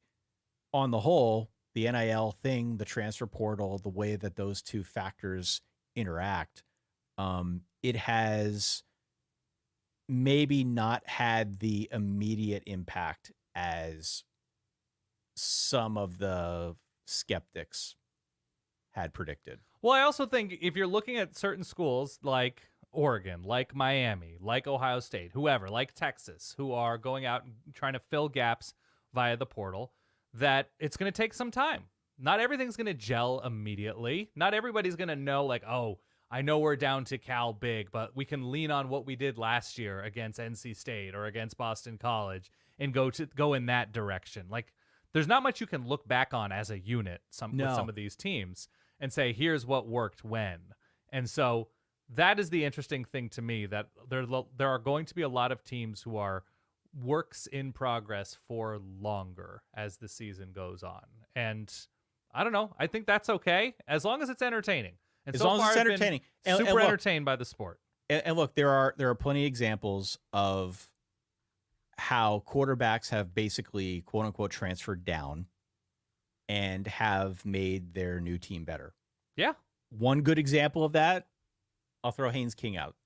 on the whole, the NIL thing, the transfer portal, the way that those two factors interact, it has maybe not had the immediate impact as some of the skeptics had predicted. Well, I also think if you're looking at certain schools like Oregon, like Miami, like Ohio State, whoever, like Texas, who are going out and trying to fill gaps via the portal, that it's going to take some time. Not everything's going to gel immediately. Not everybody's going to know, like, oh, I know we're down to Cal big, but we can lean on what we did last year against NC State or against Boston College and go in that direction. Like, there's not much you can look back on as a unit with some of these teams and say, here's what worked when. And so that is the interesting thing to me, that there are going to be a lot of teams who are works in progress for longer as the season goes on. And I don't know. I think that's okay as long as it's entertaining. And as so long far as it's I've been entertaining. super entertained by the sport. And look, there are plenty of examples of how quarterbacks have basically, quote unquote, transferred down and have made their new team better. Yeah. One good example of that, I'll throw Haynes King out,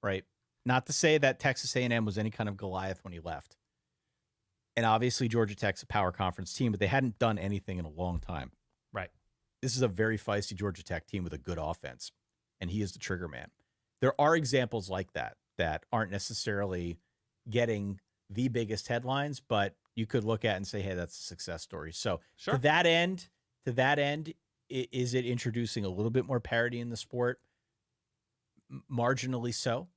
right? Not to say that Texas A&M was any kind of Goliath when he left. And obviously Georgia Tech's a power conference team, but they hadn't done anything in a long time. Right. This is a very feisty Georgia Tech team with a good offense, and he is the trigger man. There are examples like that aren't necessarily getting the biggest headlines, but you could look at and say, hey, that's a success story. So to that end, is it introducing a little bit more parity in the sport? Marginally so.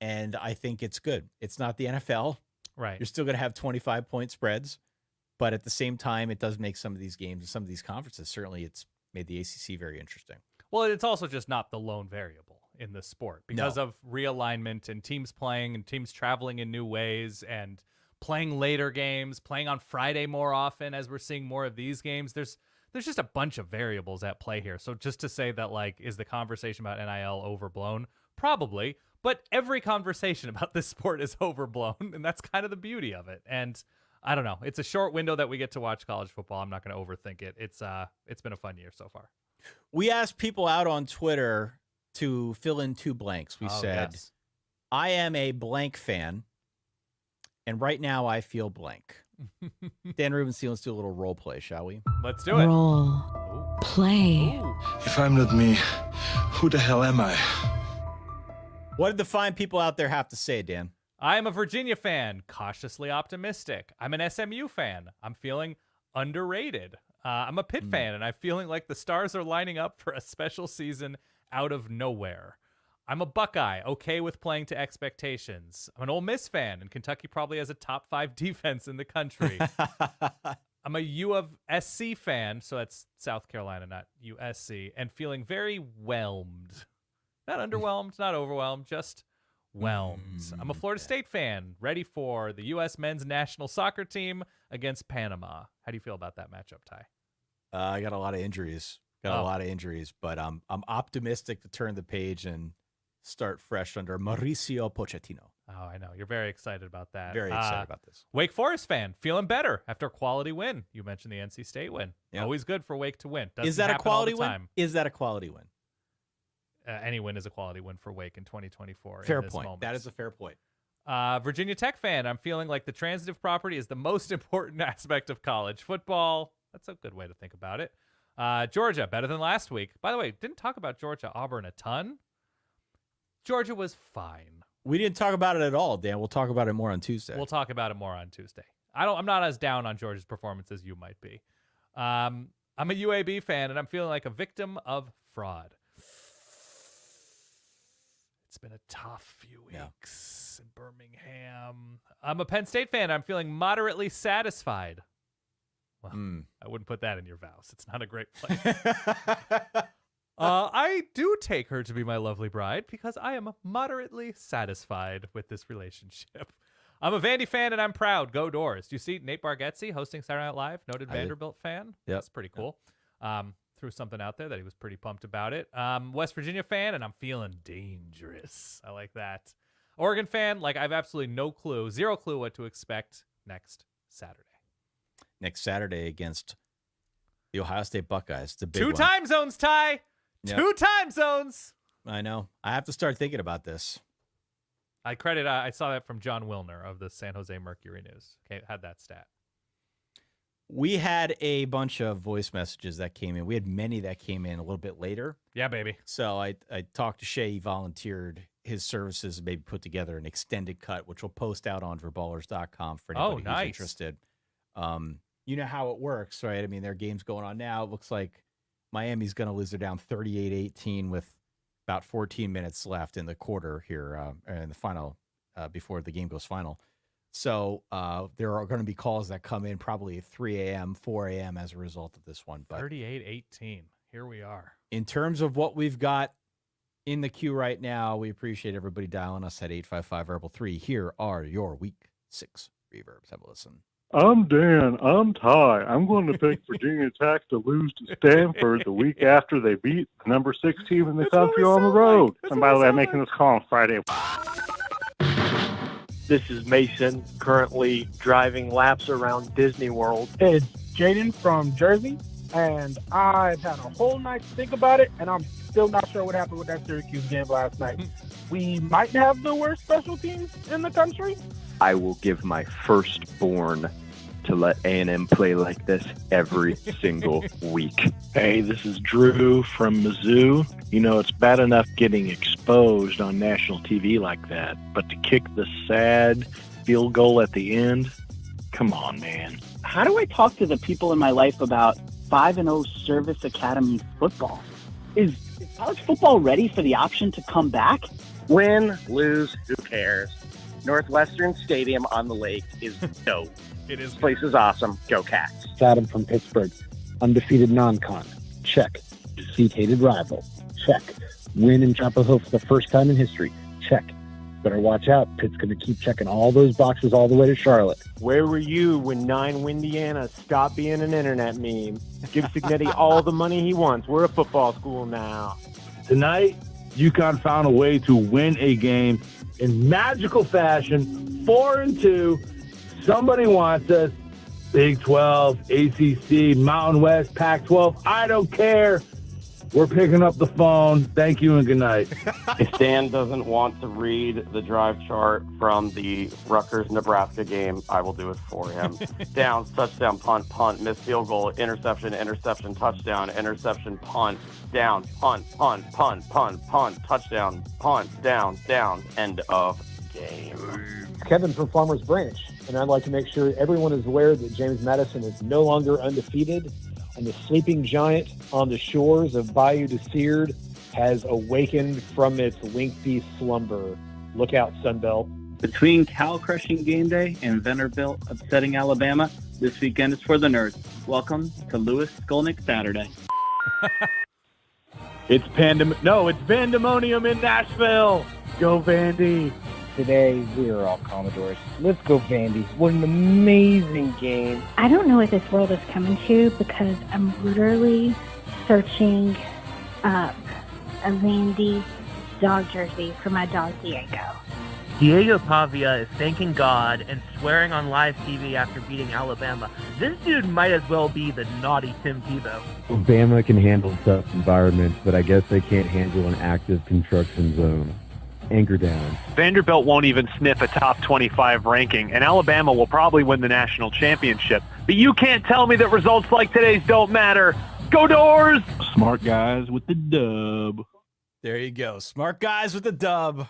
And I think it's good. It's not the NFL. Right. You're still going to have 25-point spreads, but at the same time, it does make some of these games and some of these conferences, certainly it's made the ACC very interesting. Well, it's also just not the lone variable in the sport because of realignment and teams playing and teams traveling in new ways and playing later games, playing on Friday more often as we're seeing more of these games. There's just a bunch of variables at play here. So just to say that, like, is the conversation about NIL overblown? Probably, but every conversation about this sport is overblown, and that's kind of the beauty of it. And I don't know. It's a short window that we get to watch college football. I'm not going to overthink it. It's been a fun year so far. We asked people out on Twitter to fill in two blanks. We said, yes. I am a blank fan, and right now I feel blank. Dan Rubenstein, let's do a little role play, shall we? Let's do it. Role play. Ooh. If I'm not me, who the hell am I? What did the fine people out there have to say, Dan? I am a Virginia fan, cautiously optimistic. I'm an SMU fan. I'm feeling underrated. I'm a Pitt fan, and I'm feeling like the stars are lining up for a special season out of nowhere. I'm a Buckeye, okay with playing to expectations. I'm an Ole Miss fan, and Kentucky probably has a top 5 defense in the country. I'm a U of SC fan, so that's South Carolina, not USC, and feeling very whelmed. Not underwhelmed, not overwhelmed, just whelmed. I'm a Florida State fan, ready for the U.S. men's national soccer team against Panama. How do you feel about that matchup, Ty? I got a lot of injuries. But I'm optimistic to turn the page and start fresh under Mauricio Pochettino. Oh, I know. You're very excited about that. Very excited about this. Wake Forest fan, feeling better after a quality win. You mentioned the NC State win. Yep. Always good for Wake to win. Is that a quality win? Time. Is that a quality win? Any win is a quality win for Wake in 2024. Fair in this point. moment. That is a fair point. Virginia Tech fan, I'm feeling like the transitive property is the most important aspect of college football. That's a good way to think about it. Georgia, better than last week. By the way, didn't talk about Georgia Auburn a ton. Georgia was fine. We didn't talk about it at all, Dan. We'll talk about it more on Tuesday. We'll talk about it more on Tuesday. I'm not as down on Georgia's performance as you might be. I'm a UAB fan, and I'm feeling like a victim of fraud. It's been a tough few weeks in Birmingham. I'm a Penn State fan. I'm feeling moderately satisfied. Well, I wouldn't put that in your vows. It's not a great place. I do take her to be my lovely bride because I am moderately satisfied with this relationship. I'm a Vandy fan and I'm proud. Go Doors. Do you see Nate Bargatze hosting Saturday Night Live? Noted Vanderbilt fan. Yep. That's pretty cool. Threw something out there that he was pretty pumped about it. West Virginia fan, and I'm feeling dangerous. I like that. Oregon fan, like I've absolutely zero clue what to expect next Saturday. Next Saturday against the Ohio State Buckeyes. It's a big Two one. time zones, Ty. Yep. 2 time zones. I know. I have to start thinking about this. I saw that from John Wilner of the San Jose Mercury News. Okay, had that stat. We had a bunch of voice messages that came in. We had many that came in a little bit later. Yeah, baby. So I talked to Shay. He volunteered his services, maybe put together an extended cut, which we'll post out on verballers.com for anybody who's interested. You know how it works, right? I mean, their game's going on now. It looks like Miami's going to lose. They're down 38-18 with about 14 minutes left in the quarter here, in the final, before the game goes final. So there are going to be calls that come in probably at 3 a.m., 4 a.m. as a result of this one. But 38-18. Here we are. in terms of what we've got in the queue right now, we appreciate everybody dialing us at 855-Verbal-3. Here are your Week 6 reverbs. Have a listen. I'm Dan. I'm Ty. I'm going to pick Virginia Tech to lose to Stanford the week after they beat the number 6 team in the country on the road. And by the way, I'm making this call on Friday. This is Mason, currently driving laps around Disney World. It's Jaden from Jersey, and I've had a whole night to think about it, and I'm still not sure what happened with that Syracuse game last night. We might have the worst special teams in the country. I will give my firstborn to let A&M play like this every single week. Hey, this is Drew from Mizzou. You know, it's bad enough getting exposed on national TV like that, but to kick the sad field goal at the end, come on, man. How do I talk to the people in my life about 5-0 Service Academy football? Is college football ready for the option to come back? Win, lose, who cares? Northwestern Stadium on the lake is dope. It is. This place is awesome. Go Cats. Adam from Pittsburgh. Undefeated non-con. Check. Defeated rival. Check. Win in Chapel Hill for the first time in history. Check. Better watch out. Pitt's going to keep checking all those boxes all the way to Charlotte. Where were you when 9 Windiana stopped being an internet meme? Give Signetti all the money he wants. We're a football school now. Tonight, UConn found a way to win a game in magical fashion. 4-2. Somebody wants us. Big 12, ACC, Mountain West, Pac-12. I don't care. We're picking up the phone. Thank you and good night. If Dan doesn't want to read the drive chart from the Rutgers-Nebraska game, I will do it for him. Down, touchdown, punt, punt, missed field goal, interception, interception, touchdown, interception, punt, down, punt, punt, punt, punt, punt, touchdown, punt, down, down, end of game. Kevin from Farmers Branch, and I'd like to make sure everyone is aware that James Madison is no longer undefeated, and the sleeping giant on the shores of Bayou de Seard has awakened from its lengthy slumber. Look out, Sunbelt. Between Cal-crushing game day and Vanderbilt upsetting Alabama, this weekend is for the nerds. Welcome to Lewis Skolnick Saturday. It's Pandemonium in Nashville. Go Vandy. Today, we are all Commodores. Let's go, Vandy. What an amazing game. I don't know what this world is coming to because I'm literally searching up a Vandy dog jersey for my dog Diego. Diego Pavia is thanking God and swearing on live TV after beating Alabama. This dude might as well be the naughty Tim Tebow. Bama can handle tough environments, but I guess they can't handle an active construction zone. Anchor down. Vanderbilt won't even sniff a top 25 ranking, and Alabama will probably win the national championship. But you can't tell me that results like today's don't matter. Go Doors! Smart guys with the dub. There you go. Smart guys with the dub.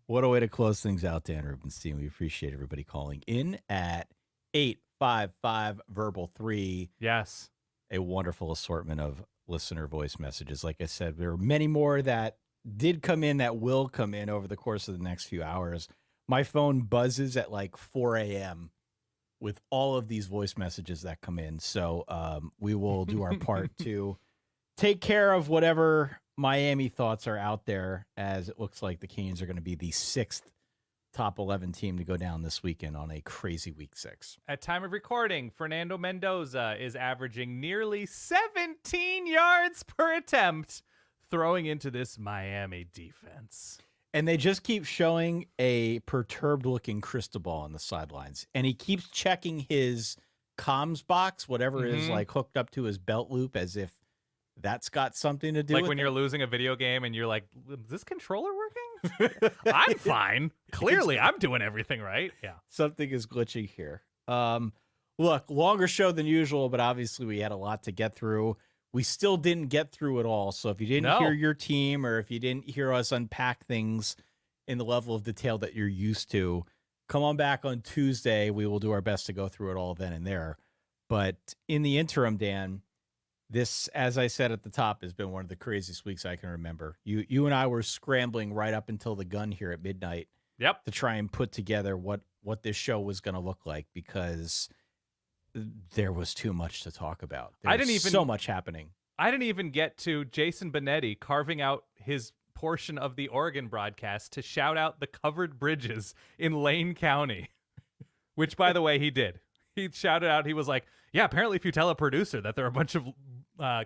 What a way to close things out, Dan Rubenstein. We appreciate everybody calling in at 855-Verbal-3. Yes. A wonderful assortment of listener voice messages. Like I said, there are many more that did come in that will come in over the course of the next few hours. My phone buzzes at like 4 a.m. with all of these voice messages that come in. So we will do our part to take care of whatever Miami thoughts are out there, as it looks like the Canes are going to be the 6th top 11 team to go down this weekend on a crazy week 6. At time of recording, Fernando Mendoza is averaging nearly 17 yards per attempt throwing into this Miami defense. And they just keep showing a perturbed-looking Cristobal on the sidelines. And he keeps checking his comms box, whatever is like hooked up to his belt loop, as if that's got something to do like with when it. you're losing a video game and you're like, is this controller working? I'm fine. Clearly, I'm doing everything right. Yeah. Something is glitching here. Look, longer show than usual, but obviously we had a lot to get through. We still didn't get through it all. So if you didn't hear your team, or if you didn't hear us unpack things in the level of detail that you're used to, come on back on Tuesday. We will do our best to go through it all then and there. But in the interim, Dan, this, as I said at the top, has been one of the craziest weeks I can remember. You and I were scrambling right up until the gun here at midnight. Yep. To try and put together what this show was going to look like, because there was too much to talk about. So much happening. I didn't even get to Jason Benetti carving out his portion of the Oregon broadcast to shout out the covered bridges in Lane County, which, by the way, he did. He shouted out, he was like, yeah, apparently if you tell a producer that there are a bunch of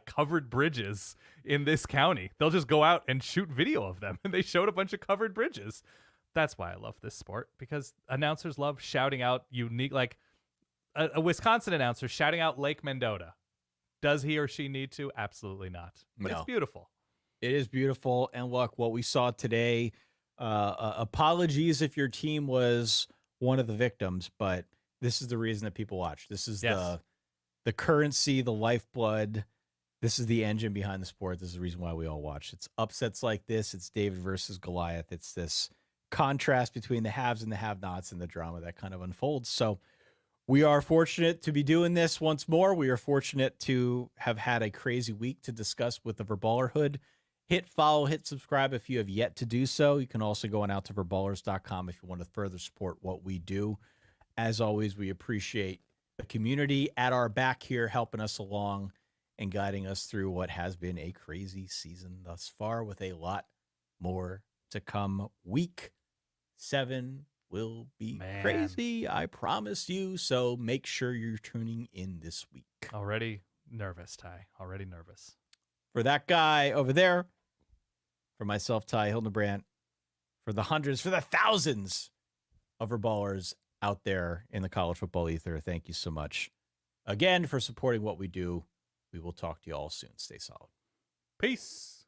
covered bridges in this county, they'll just go out and shoot video of them. And they showed a bunch of covered bridges. That's why I love this sport, because announcers love shouting out unique, like a Wisconsin announcer shouting out Lake Mendota. Does he or she need to? Absolutely not. But it's beautiful. It is beautiful. And look, what we saw today, apologies if your team was one of the victims, but this is the reason that people watch. This is the currency, the lifeblood. This is the engine behind the sport. This is the reason why we all watch. It's upsets like this. It's David versus Goliath. It's this contrast between the haves and the have-nots and the drama that kind of unfolds. So we are fortunate to be doing this once more. We are fortunate to have had a crazy week to discuss with the Verballerhood. Hit follow, hit subscribe if you have yet to do so. You can also go on out to verballers.com if you want to further support what we do. As always, we appreciate the community at our back here helping us along and guiding us through what has been a crazy season thus far, with a lot more to come. Week 7 will be crazy, I promise you. So make sure you're tuning in this week. Already nervous, Ty. Already nervous. For that guy over there, for myself, Ty Hildenbrandt, for the hundreds, for the thousands of Verballers out there in the college football ether, thank you so much again for supporting what we do. We will talk to you all soon. Stay solid. Peace.